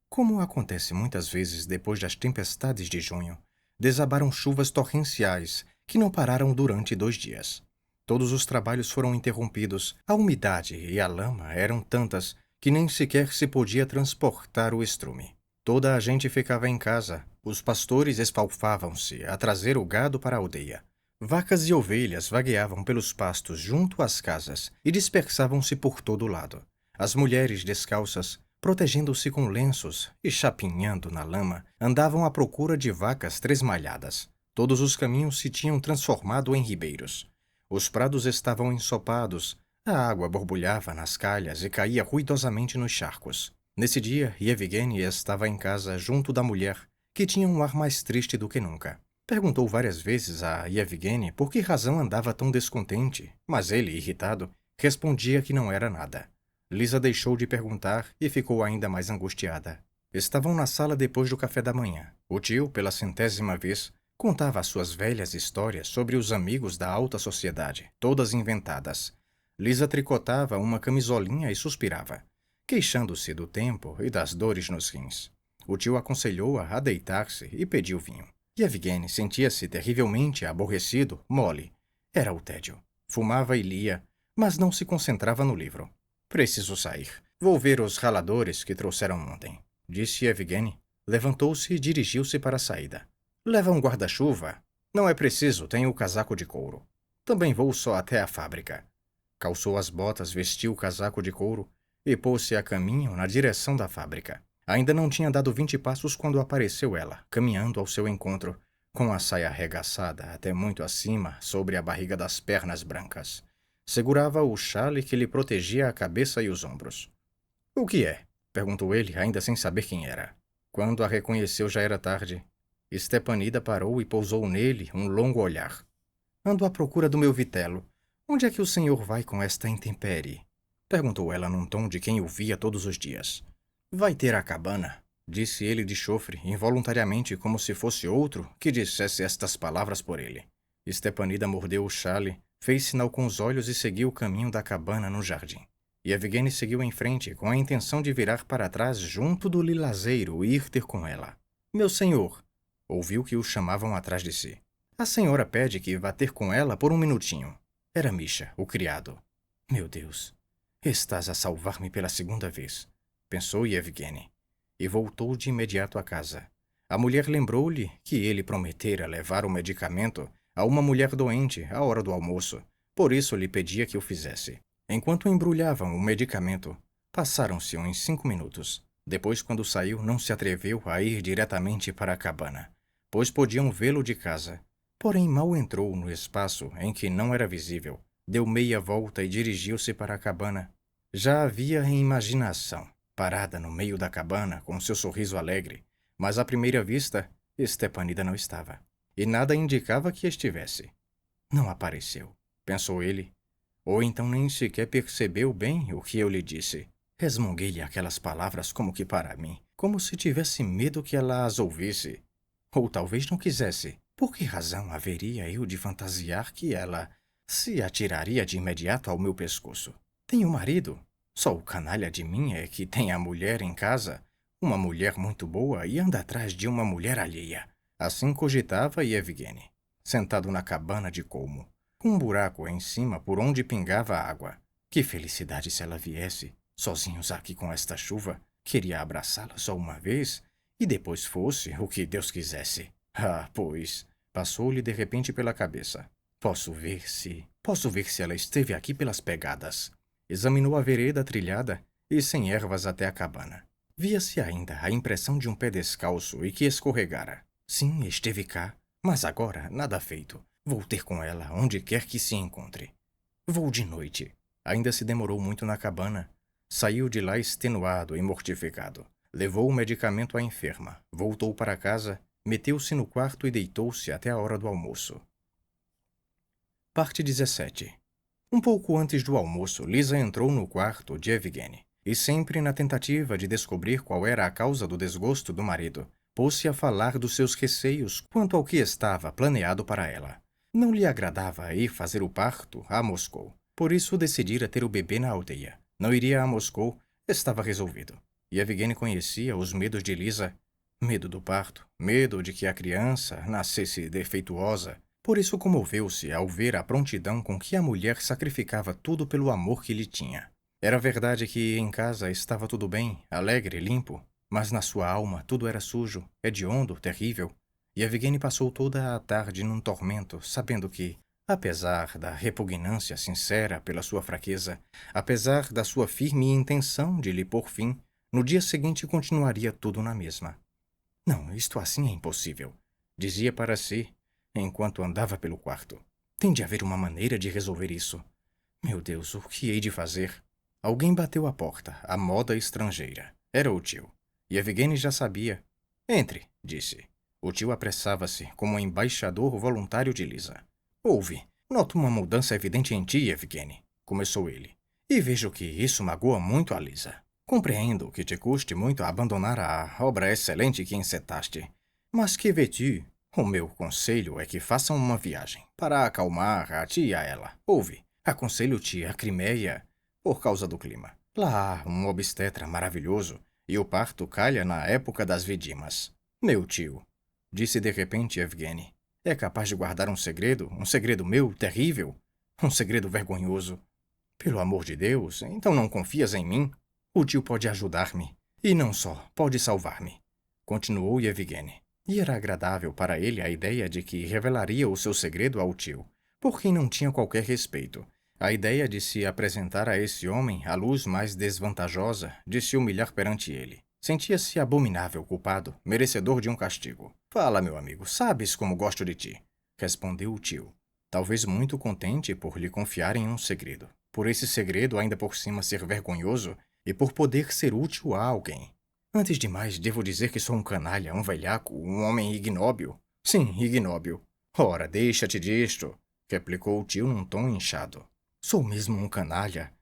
como acontece muitas vezes depois das tempestades de junho, desabaram chuvas torrenciais que não pararam durante 2 dias. Todos os trabalhos foram interrompidos. A umidade e a lama eram tantas que nem sequer se podia transportar o estrume. Toda a gente ficava em casa. Os pastores esfalfavam-se a trazer o gado para a aldeia. Vacas e ovelhas vagueavam pelos pastos junto às casas e dispersavam-se por todo o lado. As mulheres descalças, protegendo-se com lenços e chapinhando na lama, andavam à procura de vacas tresmalhadas. Todos os caminhos se tinham transformado em ribeiros. Os prados estavam ensopados, a água borbulhava nas calhas e caía ruidosamente nos charcos. Nesse dia, Yevgeny estava em casa junto da mulher, que tinha um ar mais triste do que nunca. Perguntou várias vezes a Yevgeny por que razão andava tão descontente, mas ele, irritado, respondia que não era nada. Lisa deixou de perguntar e ficou ainda mais angustiada. Estavam na sala depois do café da manhã. O tio, pela 100ª vez, contava as suas velhas histórias sobre os amigos da alta sociedade, todas inventadas. Lisa tricotava uma camisolinha e suspirava, queixando-se do tempo e das dores nos rins. O tio aconselhou-a a deitar-se e pediu vinho. Yevgeny sentia-se terrivelmente aborrecido, mole. Era o tédio. Fumava e lia, mas não se concentrava no livro. Preciso sair. Vou ver os raladores que trouxeram ontem, disse Yevgeny. Levantou-se e dirigiu-se para a saída. Leva um guarda-chuva? Não é preciso, tenho o casaco de couro. Também vou só até a fábrica. Calçou as botas, vestiu o casaco de couro e pôs-se a caminho na direção da fábrica. Ainda não tinha dado 20 passos quando apareceu ela, caminhando ao seu encontro, com a saia arregaçada até muito acima sobre a barriga das pernas brancas. Segurava o xale que lhe protegia a cabeça e os ombros. — O que é? Perguntou ele, ainda sem saber quem era. Quando a reconheceu já era tarde. Stepanida parou e pousou nele um longo olhar. — Ando à procura do meu vitelo. Onde é que o senhor vai com esta intempérie? Perguntou ela num tom de quem o via todos os dias. Vai ter a cabana, disse ele de chofre, involuntariamente como se fosse outro que dissesse estas palavras por ele. Stepanida mordeu o chale, fez sinal com os olhos e seguiu o caminho da cabana no jardim. E Evgeny seguiu em frente com a intenção de virar para trás junto do lilazeiro e ir ter com ela. Meu senhor, ouviu que o chamavam atrás de si. A senhora pede que vá ter com ela por um minutinho. Era Misha, o criado. Meu Deus, estás a salvar-me pela segunda vez, pensou Yevgeny, e voltou de imediato à casa. A mulher lembrou-lhe que ele prometera levar o medicamento a uma mulher doente à hora do almoço, por isso lhe pedia que o fizesse. Enquanto embrulhavam o medicamento, passaram-se uns 5 minutos. Depois, quando saiu, não se atreveu a ir diretamente para a cabana, pois podiam vê-lo de casa. Porém, mal entrou no espaço em que não era visível, deu meia volta e dirigiu-se para a cabana. Já havia em imaginação, parada no meio da cabana com seu sorriso alegre, mas à primeira vista, Stepanida não estava, e nada indicava que estivesse. Não apareceu, pensou ele, ou então nem sequer percebeu bem o que eu lhe disse. Resmunguei-lhe aquelas palavras como que para mim, como se tivesse medo que ela as ouvisse. Ou talvez não quisesse. Por que razão haveria eu de fantasiar que ela se atiraria de imediato ao meu pescoço? Tenho marido. Só o canalha de mim é que tem a mulher em casa, uma mulher muito boa, e anda atrás de uma mulher alheia. Assim cogitava Yevgeny, sentado na cabana de colmo, com um buraco em cima por onde pingava a água. Que felicidade se ela viesse, sozinhos aqui com esta chuva. Queria abraçá-la só uma vez, e depois fosse o que Deus quisesse. Ah, pois, passou-lhe de repente pela cabeça. Posso ver se ela esteve aqui pelas pegadas. Examinou a vereda trilhada e sem ervas até a cabana. Via-se ainda a impressão de um pé descalço e que escorregara. Sim, esteve cá, mas agora nada feito. Vou ter com ela onde quer que se encontre. Vou de noite. Ainda se demorou muito na cabana. Saiu de lá extenuado e mortificado. Levou o medicamento à enferma, voltou para casa, meteu-se no quarto e deitou-se até a hora do almoço. Parte 17. Um pouco antes do almoço, Lisa entrou no quarto de Evgeny, e sempre na tentativa de descobrir qual era a causa do desgosto do marido, pôs-se a falar dos seus receios quanto ao que estava planeado para ela. Não lhe agradava ir fazer o parto a Moscou, por isso decidira ter o bebê na aldeia. Não iria a Moscou, estava resolvido. E Evgeny conhecia os medos de Lisa. Medo do parto, medo de que a criança nascesse defeituosa. Por isso comoveu-se ao ver a prontidão com que a mulher sacrificava tudo pelo amor que lhe tinha. Era verdade que em casa estava tudo bem, alegre, limpo, mas na sua alma tudo era sujo, hediondo, terrível. E Evgeny passou toda a tarde num tormento, sabendo que, apesar da repugnância sincera pela sua fraqueza, apesar da sua firme intenção de lhe pôr fim, no dia seguinte continuaria tudo na mesma. Não, isto assim é impossível, dizia para si, enquanto andava pelo quarto. Tem de haver uma maneira de resolver isso. Meu Deus, o que hei de fazer? Alguém bateu à porta, a moda estrangeira. Era o tio. E Evgeny já sabia. Entre, disse. O tio apressava-se, como um embaixador voluntário de Lisa. Ouve, noto uma mudança evidente em ti, Evgeny, começou ele. E vejo que isso magoa muito a Lisa. Compreendo que te custe muito abandonar a obra excelente que encetaste. Mas que veux-tu? O meu conselho é que façam uma viagem, para acalmar a ti e a ela. Ouve, aconselho-te a Crimeia, por causa do clima. Lá há um obstetra maravilhoso, e o parto calha na época das vidimas. Meu tio, disse de repente Evgeny, é capaz de guardar um segredo meu, terrível, um segredo vergonhoso. Pelo amor de Deus, então não confias em mim? O tio pode ajudar-me, e não só, pode salvar-me, continuou Yevgeny. E era agradável para ele a ideia de que revelaria o seu segredo ao tio, por quem não tinha qualquer respeito. A ideia de se apresentar a esse homem à luz mais desvantajosa, de se humilhar perante ele. Sentia-se abominável, culpado, merecedor de um castigo. Fala, meu amigo, sabes como gosto de ti, respondeu o tio, talvez muito contente por lhe confiar em um segredo. Por esse segredo ainda por cima ser vergonhoso, e por poder ser útil a alguém. Antes de mais, devo dizer que sou um canalha, um velhaco, um homem ignóbil. Sim, ignóbil. Ora, deixa-te disto, replicou o tio num tom inchado. Sou mesmo um canalha.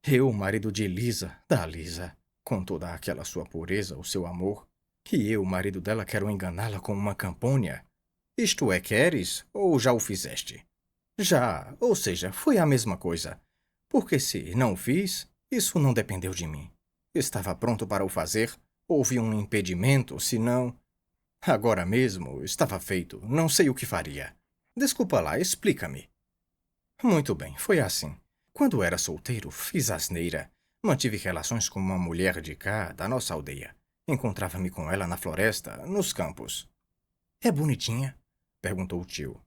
Eu, marido de Lisa, da Lisa, com toda aquela sua pureza, o seu amor, e eu, marido dela, quero enganá-la com uma campônia. Isto é, queres ou já o fizeste? Já, ou seja, foi a mesma coisa. Porque se não o fiz, isso não dependeu de mim. Estava pronto para o fazer, houve um impedimento, se não. Agora mesmo estava feito, não sei o que faria. Desculpa lá, explica-me. Muito bem, foi assim. Quando era solteiro, fiz asneira. Mantive relações com uma mulher de cá, da nossa aldeia. Encontrava-me com ela na floresta, nos campos. É bonitinha? Perguntou o tio.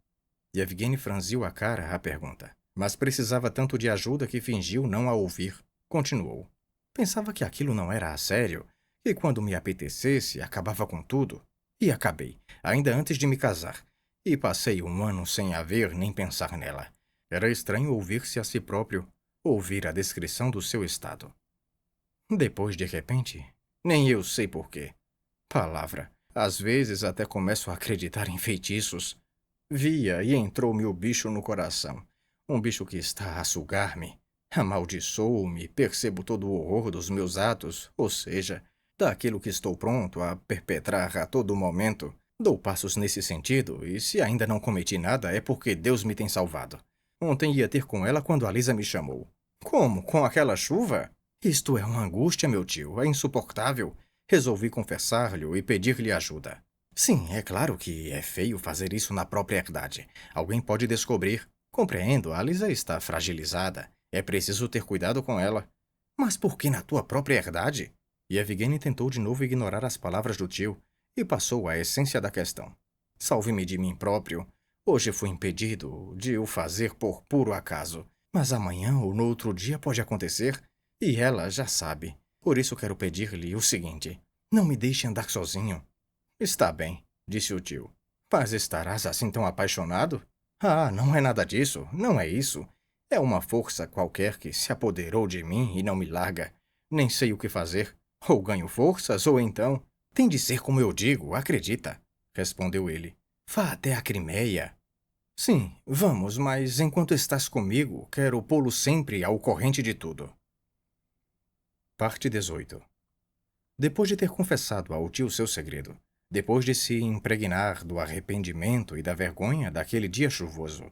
Yevgeny franziu a cara à pergunta, mas precisava tanto de ajuda que fingiu não a ouvir. Continuou. Pensava que aquilo não era a sério, e quando me apetecesse, acabava com tudo. E acabei, ainda antes de me casar. E passei um ano sem a ver nem pensar nela. Era estranho ouvir-se a si próprio, ouvir a descrição do seu estado. Depois, de repente, nem eu sei porquê. Palavra, às vezes até começo a acreditar em feitiços. Via e entrou-me o bicho no coração. Um bicho que está a sugar-me. Amaldiçoo-me, percebo todo o horror dos meus atos, ou seja, daquilo que estou pronto a perpetrar a todo momento. Dou passos nesse sentido, e se ainda não cometi nada é porque Deus me tem salvado. Ontem ia ter com ela quando a Lisa me chamou. Como? Com aquela chuva? Isto é uma angústia, meu tio, é insuportável. Resolvi confessar-lhe e pedir-lhe ajuda. Sim, é claro que é feio fazer isso na própria herdade. Alguém pode descobrir. Compreendo, a Lisa está fragilizada. É preciso ter cuidado com ela. Mas por que na tua própria herdade? E Evgeny tentou de novo ignorar as palavras do tio e passou à essência da questão. Salve-me de mim próprio. Hoje fui impedido de o fazer por puro acaso. Mas amanhã ou no outro dia pode acontecer, e ela já sabe. Por isso quero pedir-lhe o seguinte: não me deixe andar sozinho. Está bem, disse o tio. Mas estarás assim tão apaixonado? Ah, não é nada disso, não é isso. É uma força qualquer que se apoderou de mim e não me larga. Nem sei o que fazer. Ou ganho forças, ou então. Tem de ser como eu digo, acredita, respondeu ele. Vá até a Crimeia. Sim, vamos, mas enquanto estás comigo, quero pô-lo sempre ao corrente de tudo. Parte 18. Depois de ter confessado ao tio seu segredo, depois de se impregnar do arrependimento e da vergonha daquele dia chuvoso,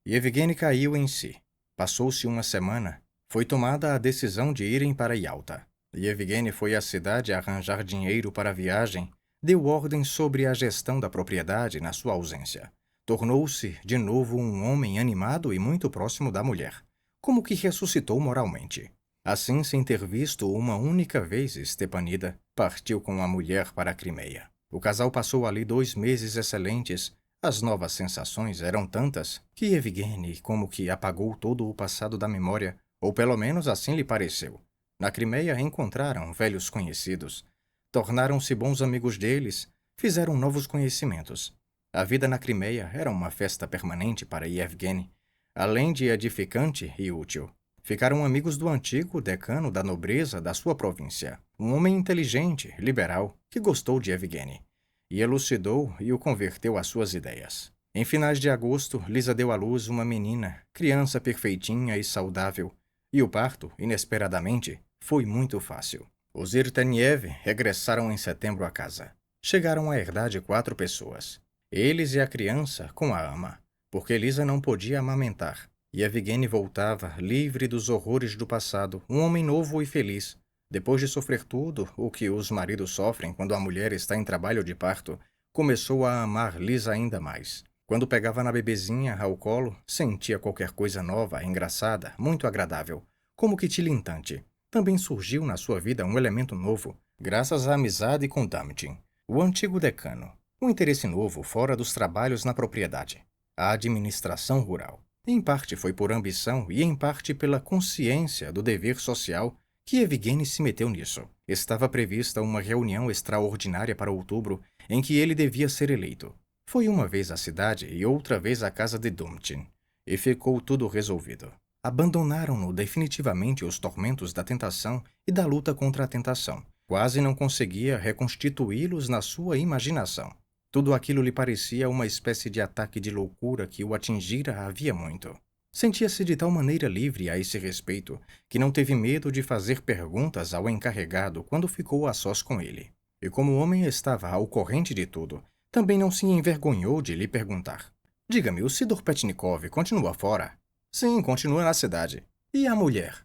Yevgeny caiu em si. Passou-se uma semana. Foi tomada a decisão de irem para Yalta. Yevgeny foi à cidade arranjar dinheiro para a viagem, deu ordem sobre a gestão da propriedade na sua ausência. Tornou-se, de novo, um homem animado e muito próximo da mulher, como que ressuscitou moralmente. Assim, sem ter visto uma única vez Stepanida, partiu com a mulher para a Crimeia. O casal passou ali 2 meses excelentes. As novas sensações eram tantas que Evgeny como que apagou todo o passado da memória, ou pelo menos assim lhe pareceu. Na Crimeia encontraram velhos conhecidos, tornaram-se bons amigos deles, fizeram novos conhecimentos. A vida na Crimeia era uma festa permanente para Yevgeny, além de edificante e útil. Ficaram amigos do antigo decano da nobreza da sua província, um homem inteligente, liberal, que gostou de Evgeny, e elucidou e o converteu às suas ideias. Em finais de agosto, Lisa deu à luz uma menina, criança perfeitinha e saudável, e o parto, inesperadamente, foi muito fácil. Os Irteniev regressaram em setembro à casa. Chegaram a herdar de 4 pessoas. Eles e a criança com a ama, porque Lisa não podia amamentar. E Evgeny voltava, livre dos horrores do passado, um homem novo e feliz. Depois de sofrer tudo o que os maridos sofrem quando a mulher está em trabalho de parto, começou a amar Lisa ainda mais. Quando pegava na bebezinha ao colo, sentia qualquer coisa nova, engraçada, muito agradável, como que tilintante. Também surgiu na sua vida um elemento novo, graças à amizade com Damtin, o antigo decano. Um interesse novo fora dos trabalhos na propriedade, a administração rural. Em parte foi por ambição e em parte pela consciência do dever social que Evgeny se meteu nisso. Estava prevista uma reunião extraordinária para outubro em que ele devia ser eleito. Foi uma vez à cidade e outra vez à casa de Damtin, e ficou tudo resolvido. Abandonaram-no definitivamente os tormentos da tentação e da luta contra a tentação. Quase não conseguia reconstituí-los na sua imaginação. Tudo aquilo lhe parecia uma espécie de ataque de loucura que o atingira havia muito. Sentia-se de tal maneira livre a esse respeito que não teve medo de fazer perguntas ao encarregado quando ficou a sós com ele. E como o homem estava ao corrente de tudo, também não se envergonhou de lhe perguntar. Diga-me, o Sidor Petnikov continua fora? Sim, continua na cidade. E a mulher?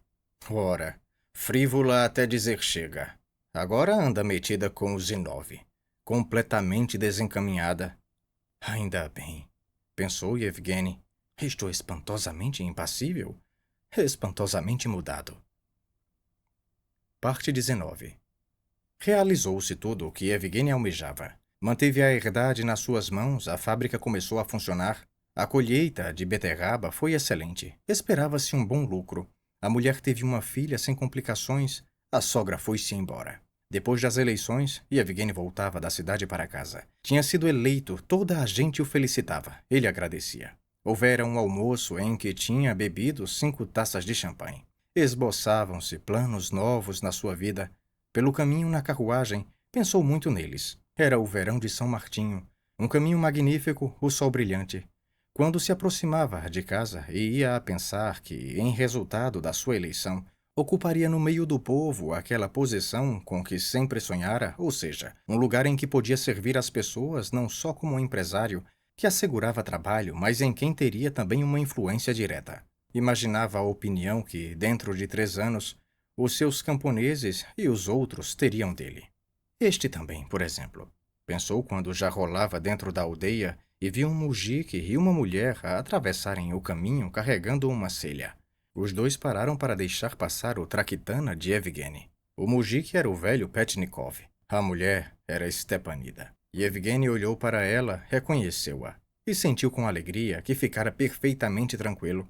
Ora, frívola até dizer chega. Agora anda metida com o Zinov, completamente desencaminhada. Ainda bem, pensou Yevgeny. Estou espantosamente impassível, espantosamente mudado. Parte 19. Realizou-se tudo o que Yevgeny almejava. Manteve a herdade nas suas mãos, a fábrica começou a funcionar, a colheita de beterraba foi excelente, esperava-se um bom lucro. A mulher teve uma filha sem complicações, a sogra foi-se embora. Depois das eleições, Yevgeny voltava da cidade para casa. Tinha sido eleito, toda a gente o felicitava, ele agradecia. Houvera um almoço em que tinha bebido 5 taças de champanhe. Esboçavam-se planos novos na sua vida. Pelo caminho na carruagem, pensou muito neles. Era o verão de São Martinho, um caminho magnífico, o sol brilhante. Quando se aproximava de casa e ia a pensar que, em resultado da sua eleição, ocuparia no meio do povo aquela posição com que sempre sonhara, ou seja, um lugar em que podia servir as pessoas não só como um empresário, que assegurava trabalho, mas em quem teria também uma influência direta. Imaginava a opinião que, dentro de 3 anos, os seus camponeses e os outros teriam dele. Este também, por exemplo. Pensou quando já rolava dentro da aldeia e viu um mujique e uma mulher a atravessarem o caminho carregando uma celha. Os dois pararam para deixar passar o traquitana de Yevgeny. O mujique era o velho Petnikov. A mulher era Stepanida. Yevgeny olhou para ela, reconheceu-a e sentiu com alegria que ficara perfeitamente tranquilo.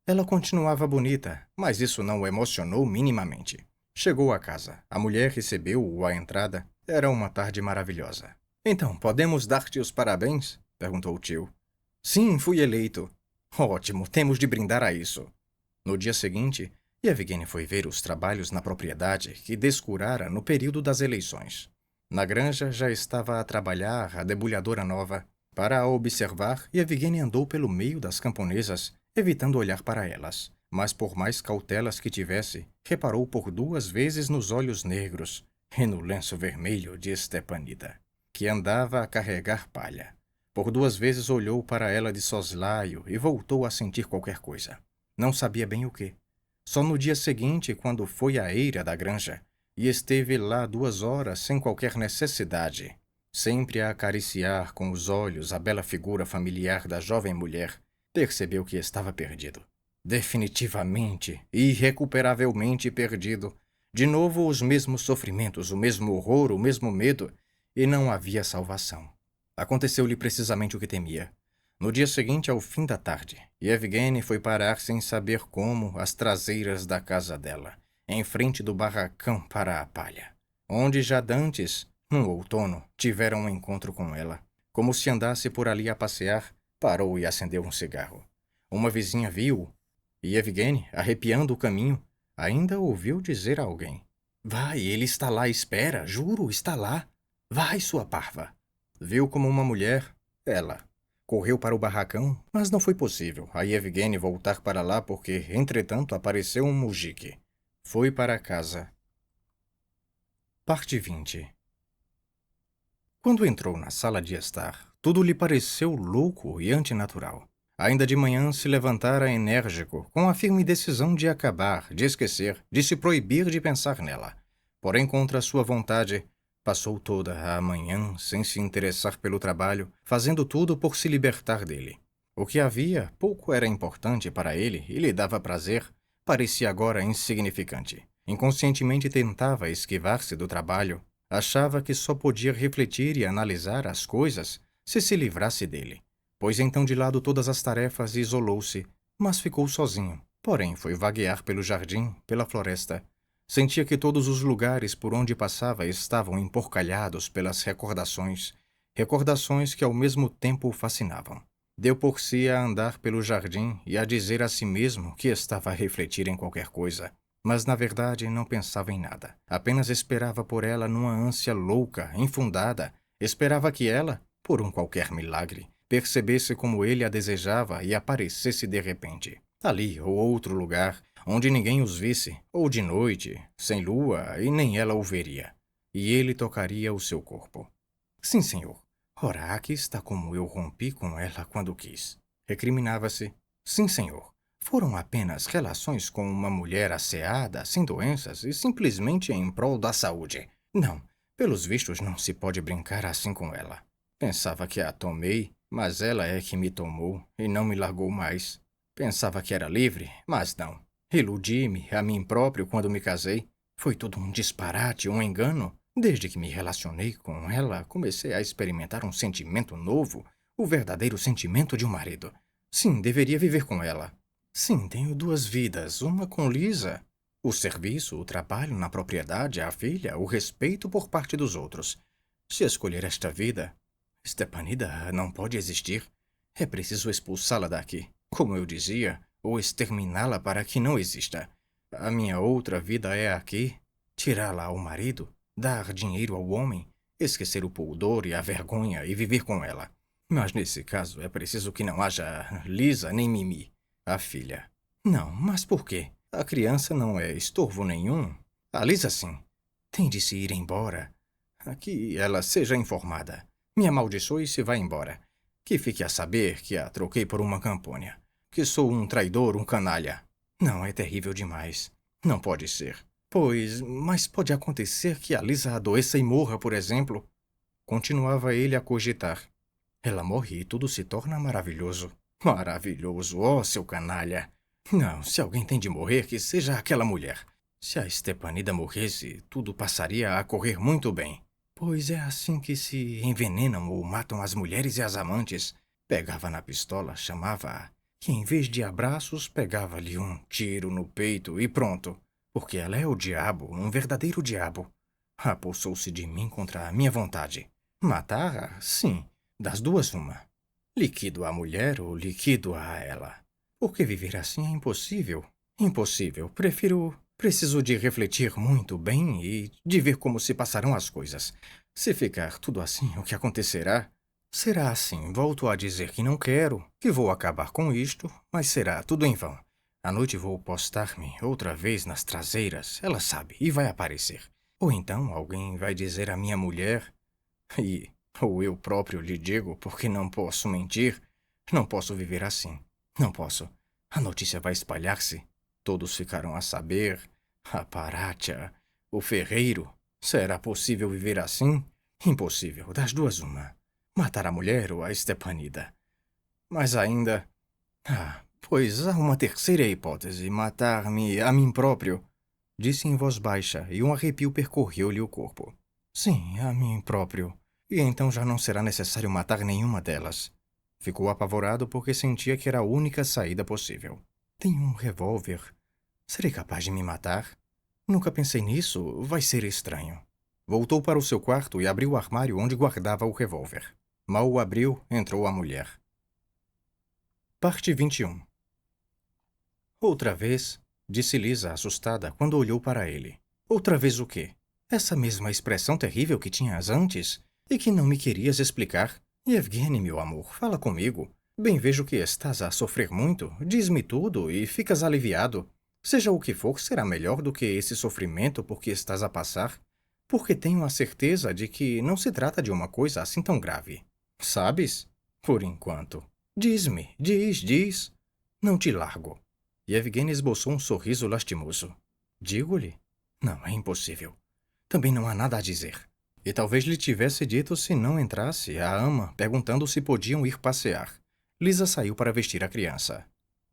Ela continuava bonita, mas isso não o emocionou minimamente. Chegou a casa. A mulher recebeu-o à entrada. Era uma tarde maravilhosa. Então, podemos dar-te os parabéns? Perguntou o tio. Sim, fui eleito. Ótimo, temos de brindar a isso. No dia seguinte, Yevgeny foi ver os trabalhos na propriedade que descurara no período das eleições. Na granja já estava a trabalhar a debulhadora nova. Para a observar, Yevgeny andou pelo meio das camponesas, evitando olhar para elas. Mas por mais cautelas que tivesse, reparou por 2 vezes nos olhos negros e no lenço vermelho de Stepanida, que andava a carregar palha. Por 2 vezes olhou para ela de soslaio e voltou a sentir qualquer coisa. Não sabia bem o quê. Só no dia seguinte, quando foi à eira da granja, e esteve lá 2 horas sem qualquer necessidade, sempre a acariciar com os olhos a bela figura familiar da jovem mulher, percebeu que estava perdido. Definitivamente, irrecuperavelmente perdido. De novo os mesmos sofrimentos, o mesmo horror, o mesmo medo, e não havia salvação. Aconteceu-lhe precisamente o que temia. No dia seguinte, ao fim da tarde, Yevgeny foi parar sem saber como às traseiras da casa dela, em frente do barracão para a palha, onde já dantes, no outono, tiveram um encontro com ela. Como se andasse por ali a passear, parou e acendeu um cigarro. Uma vizinha viu-o, e Yevgeny, arrepiando o caminho, ainda ouviu dizer a alguém: Vai, ele está lá, espera, juro, está lá. Vai, sua parva. Viu como uma mulher, ela. Correu para o barracão, mas não foi possível a Yevgeny voltar para lá porque, entretanto, apareceu um mujique. Foi para casa. Parte 20. Quando entrou na sala de estar, tudo lhe pareceu louco e antinatural. Ainda de manhã se levantara enérgico, com a firme decisão de acabar, de esquecer, de se proibir de pensar nela. Porém, contra sua vontade, passou toda a manhã sem se interessar pelo trabalho, fazendo tudo por se libertar dele. O que havia pouco era importante para ele e lhe dava prazer, parecia agora insignificante. Inconscientemente tentava esquivar-se do trabalho, achava que só podia refletir e analisar as coisas se livrasse dele. Pôs então de lado todas as tarefas e isolou-se, mas ficou sozinho. Porém, foi vaguear pelo jardim, pela floresta. Sentia que todos os lugares por onde passava estavam emporcalhados pelas recordações que ao mesmo tempo o fascinavam. Deu por si a andar pelo jardim e a dizer a si mesmo que estava a refletir em qualquer coisa, mas na verdade não pensava em nada. Apenas esperava por ela numa ânsia louca, infundada. Esperava que ela, por um qualquer milagre, percebesse como ele a desejava e aparecesse de repente. Ali ou outro lugar, onde ninguém os visse, ou de noite, sem lua, e nem ela o veria. E ele tocaria o seu corpo. Sim, senhor. Ora, aqui está como eu rompi com ela quando quis. Recriminava-se. Sim, senhor. Foram apenas relações com uma mulher asseada, sem doenças e simplesmente em prol da saúde. Não, pelos vistos não se pode brincar assim com ela. Pensava que a tomei, mas ela é que me tomou e não me largou mais. Pensava que era livre, mas não. Iludi-me a mim próprio quando me casei. Foi tudo um disparate, um engano. Desde que me relacionei com ela, comecei a experimentar um sentimento novo, o verdadeiro sentimento de um marido. Sim, deveria viver com ela. Sim, tenho duas vidas, uma com Lisa. O serviço, o trabalho na propriedade, a filha, o respeito por parte dos outros. Se escolher esta vida, Stepanida não pode existir. É preciso expulsá-la daqui. Como eu dizia, ou exterminá-la para que não exista. A minha outra vida é aqui. Tirá-la ao marido, dar dinheiro ao homem, esquecer o pudor e a vergonha e viver com ela. Mas nesse caso é preciso que não haja Lisa nem Mimi, a filha. Não, mas por quê? A criança não é estorvo nenhum. A Lisa sim. Tem de se ir embora. Que ela seja informada. Me amaldiçoe e se vá embora. Que fique a saber que a troquei por uma camponha. Que sou um traidor, um canalha. Não, é terrível demais. Não pode ser. Pois, mas pode acontecer que a Lisa adoeça e morra, por exemplo. Continuava ele a cogitar. Ela morre e tudo se torna maravilhoso. Maravilhoso, ó, seu canalha. Não, se alguém tem de morrer, que seja aquela mulher. Se a Stepanida morresse, tudo passaria a correr muito bem. Pois é assim que se envenenam ou matam as mulheres e as amantes. Pegava na pistola, chamava-a, que em vez de abraços, pegava-lhe um tiro no peito e pronto. Porque ela é o diabo, um verdadeiro diabo. Apossou-se de mim contra a minha vontade. Matar-a? Sim, das duas uma. Liquido a mulher ou liquido a ela. Porque viver assim é impossível. Impossível. Preciso de refletir muito bem e de ver como se passarão as coisas. Se ficar tudo assim, o que acontecerá? Será assim, volto a dizer que não quero, que vou acabar com isto, mas será tudo em vão. À noite vou postar-me outra vez nas traseiras, ela sabe, e vai aparecer. Ou então alguém vai dizer à minha mulher, ou eu próprio lhe digo, porque não posso mentir, não posso viver assim, não posso. A notícia vai espalhar-se, todos ficarão a saber, a Parátia, o ferreiro. Será possível viver assim? Impossível, das duas uma. Matar a mulher ou a Stepanida. Mas ainda... pois há uma terceira hipótese, matar-me a mim próprio. Disse em voz baixa, e um arrepio percorreu-lhe o corpo. Sim, a mim próprio. E então já não será necessário matar nenhuma delas. Ficou apavorado porque sentia que era a única saída possível. Tenho um revólver. Serei capaz de me matar? Nunca pensei nisso, vai ser estranho. Voltou para o seu quarto e abriu o armário onde guardava o revólver. Mal o abriu, entrou a mulher. Parte 21. Outra vez, disse Lisa, assustada, quando olhou para ele. Outra vez o quê? Essa mesma expressão terrível que tinhas antes e que não me querias explicar? Yevgeny, meu amor, fala comigo. Bem vejo que estás a sofrer muito. Diz-me tudo e ficas aliviado. Seja o que for, será melhor do que esse sofrimento por que estás a passar, porque tenho a certeza de que não se trata de uma coisa assim tão grave. Sabes? Por enquanto. Diz-me, diz. Não te largo. Yevgeny esboçou um sorriso lastimoso. Digo-lhe? Não, é impossível. Também não há nada a dizer. E talvez lhe tivesse dito se não entrasse a ama, perguntando se podiam ir passear. Lisa saiu para vestir a criança.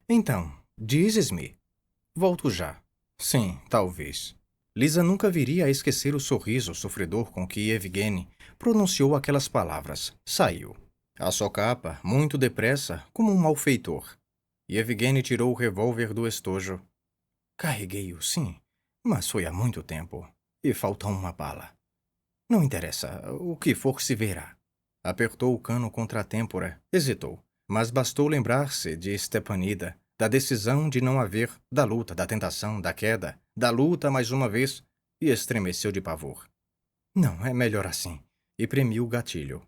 Então, dizes-me. Volto já. Sim, talvez. Lisa nunca viria a esquecer o sorriso sofredor com que Yevgeny pronunciou aquelas palavras. Saiu. A socapa, muito depressa, como um malfeitor. Yevgeny tirou o revólver do estojo. Carreguei-o, sim, mas foi há muito tempo. E falta uma bala. Não interessa, o que for se verá. Apertou o cano contra a têmpora, hesitou, mas bastou lembrar-se de Stepanida, da decisão de não haver, da luta, da tentação, da queda, da luta mais uma vez, e estremeceu de pavor. Não, é melhor assim. E premiu o gatilho.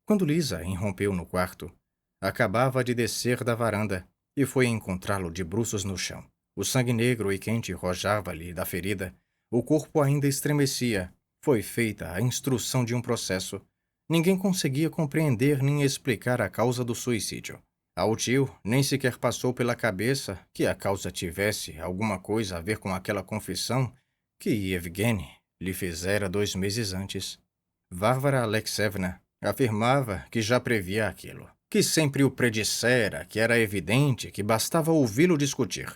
Quando Lisa irrompeu no quarto, acabava de descer da varanda e foi encontrá-lo de bruços no chão. O sangue negro e quente rojava-lhe da ferida, o corpo ainda estremecia. Foi feita a instrução de um processo. Ninguém conseguia compreender nem explicar a causa do suicídio. Ao tio nem sequer passou pela cabeça que a causa tivesse alguma coisa a ver com aquela confissão que Yevgeny lhe fizera 2 meses antes. Varvara Alexeyevna afirmava que já previa aquilo, que sempre o predissera, que era evidente, que bastava ouvi-lo discutir.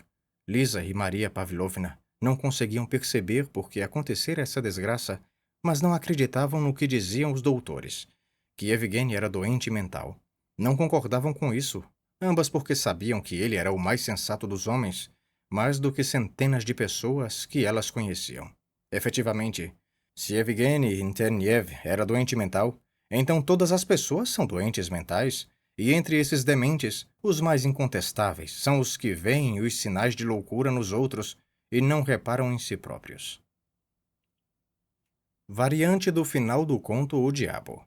Lisa e Maria Pavlovna não conseguiam perceber por que acontecera essa desgraça, mas não acreditavam no que diziam os doutores, que Yevgeny era doente mental. Não concordavam com isso, ambas porque sabiam que ele era o mais sensato dos homens, mais do que centenas de pessoas que elas conheciam. Efetivamente, se Yevgeny Interniev era doente mental, então todas as pessoas são doentes mentais, e entre esses dementes, os mais incontestáveis são os que veem os sinais de loucura nos outros e não reparam em si próprios. Variante do final do conto O Diabo.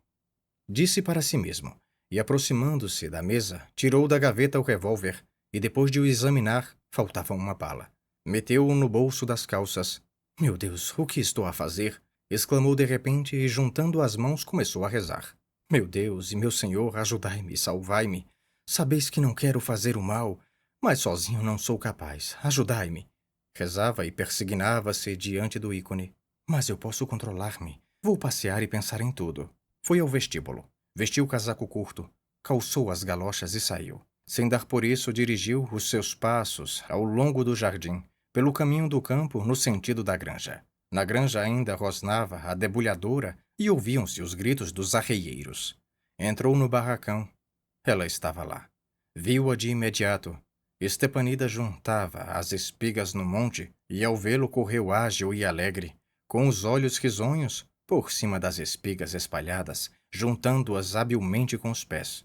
Disse para si mesmo, e aproximando-se da mesa, tirou da gaveta o revólver, e depois de o examinar, faltava uma bala. Meteu-o no bolso das calças. Meu Deus, o que estou a fazer? Exclamou de repente e, juntando as mãos, começou a rezar. Meu Deus e meu Senhor, ajudai-me, salvai-me. Sabeis que não quero fazer o mal, mas sozinho não sou capaz. Ajudai-me. Rezava e persignava-se diante do ícone. Mas eu posso controlar-me. Vou passear e pensar em tudo. Foi ao vestíbulo. Vestiu o casaco curto, calçou as galochas e saiu. Sem dar por isso, dirigiu os seus passos ao longo do jardim, pelo caminho do campo no sentido da granja. Na granja ainda rosnava a debulhadora e ouviam-se os gritos dos arreieiros. Entrou no barracão. Ela estava lá. Viu-a de imediato. Stepanida juntava as espigas no monte e, ao vê-lo, correu ágil e alegre, com os olhos risonhos, por cima das espigas espalhadas, juntando-as habilmente com os pés.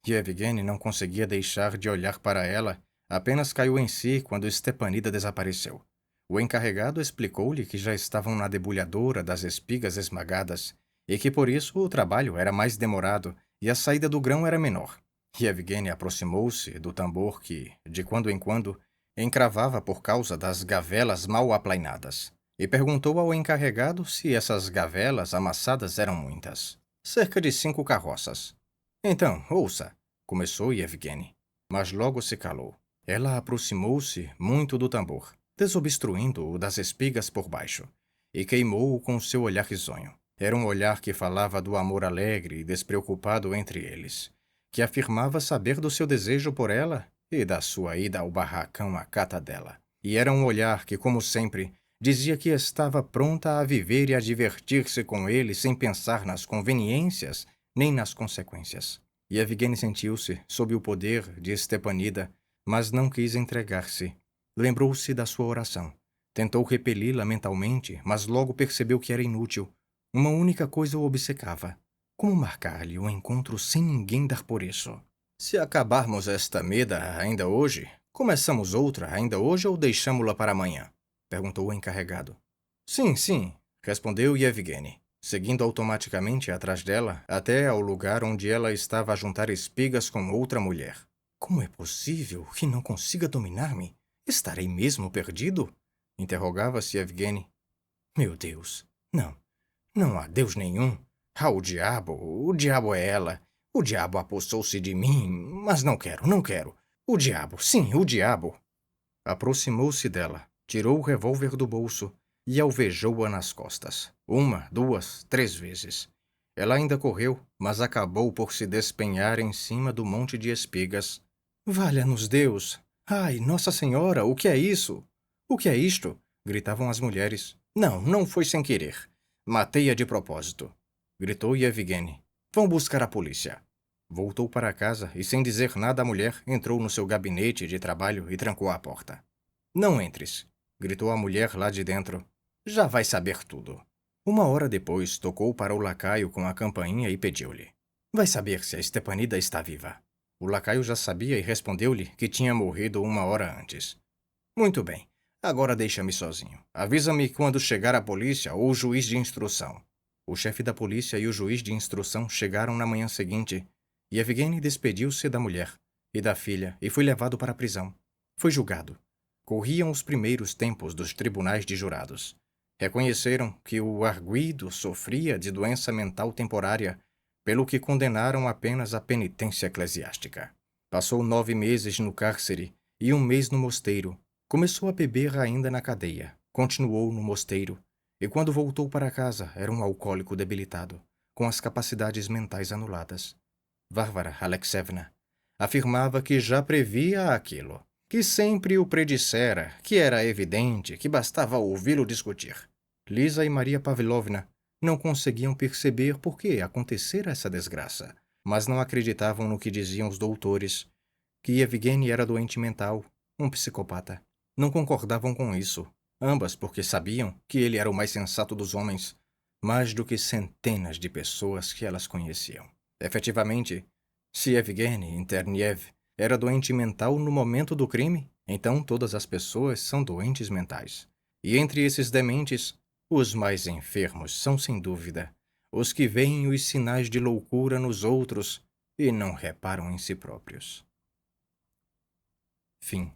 Yevgeny não conseguia deixar de olhar para ela, apenas caiu em si quando Stepanida desapareceu. O encarregado explicou-lhe que já estavam na debulhadora das espigas esmagadas e que por isso o trabalho era mais demorado e a saída do grão era menor. Yevgeny aproximou-se do tambor que, de quando em quando, encravava por causa das gavelas mal aplainadas, e perguntou ao encarregado se essas gavelas amassadas eram muitas. Cerca de 5 carroças. Então, ouça, começou Yevgeny, mas logo se calou. Ela aproximou-se muito do tambor, desobstruindo-o das espigas por baixo, e queimou-o com seu olhar risonho. Era um olhar que falava do amor alegre e despreocupado entre eles, que afirmava saber do seu desejo por ela e da sua ida ao barracão à cata dela. E era um olhar que, como sempre, dizia que estava pronta a viver e a divertir-se com ele sem pensar nas conveniências nem nas consequências. Yevgeny sentiu-se sob o poder de Stepanida, mas não quis entregar-se. Lembrou-se da sua oração. Tentou repeli-la mentalmente, mas logo percebeu que era inútil. Uma única coisa o obcecava. Como marcar-lhe um encontro sem ninguém dar por isso? Se acabarmos esta meda ainda hoje, começamos outra ainda hoje ou deixamo-la para amanhã? Perguntou o encarregado. Sim, respondeu Yevgeny, seguindo automaticamente atrás dela até ao lugar onde ela estava a juntar espigas com outra mulher. Como é possível que não consiga dominar-me? Estarei mesmo perdido? Interrogava-se Yevgeny. Meu Deus, não há Deus nenhum. Ah, o diabo é ela. O diabo apossou-se de mim, mas não quero. O diabo, sim, o diabo. Aproximou-se dela, tirou o revólver do bolso e alvejou-a nas costas. 1, 2, 3 vezes. Ela ainda correu, mas acabou por se despenhar em cima do monte de espigas. Valha-nos Deus! Ai, Nossa Senhora, o que é isso? O que é isto? Gritavam as mulheres. Não foi sem querer. Matei-a de propósito, gritou Yevgeny. Vão buscar a polícia. Voltou para casa e, sem dizer nada à mulher, entrou no seu gabinete de trabalho e trancou a porta. Não entres, gritou a mulher lá de dentro. Já vai saber tudo. 1 hora depois, tocou para o lacaio com a campainha e pediu-lhe. Vai saber se a Stepanida está viva. O lacaio já sabia e respondeu-lhe que tinha morrido 1 hora antes. Muito bem. Agora deixa-me sozinho. Avisa-me quando chegar a polícia ou o juiz de instrução. O chefe da polícia e o juiz de instrução chegaram na manhã seguinte, e Yevgeny despediu-se da mulher. e da filha e foi levado para a prisão. Foi julgado. Corriam os primeiros tempos dos tribunais de jurados. Reconheceram que o arguido sofria de doença mental temporária, pelo que condenaram apenas à penitência eclesiástica. Passou 9 meses no cárcere e 1 mês no mosteiro. Começou a beber ainda na cadeia. Continuou no mosteiro. E quando voltou para casa, era um alcoólico debilitado, com as capacidades mentais anuladas. Varvara Alexeyevna afirmava que já previa aquilo, que sempre o predissera, que era evidente, que bastava ouvi-lo discutir. Lisa e Maria Pavlovna não conseguiam perceber por que acontecera essa desgraça, mas não acreditavam no que diziam os doutores, que Evgeny era doente mental, um psicopata. Não concordavam com isso, ambas porque sabiam que ele era o mais sensato dos homens, mais do que centenas de pessoas que elas conheciam. Efetivamente, se Evgeny Interniev era doente mental no momento do crime, então todas as pessoas são doentes mentais. E entre esses dementes, os mais enfermos são, sem dúvida, os que veem os sinais de loucura nos outros e não reparam em si próprios. Fim.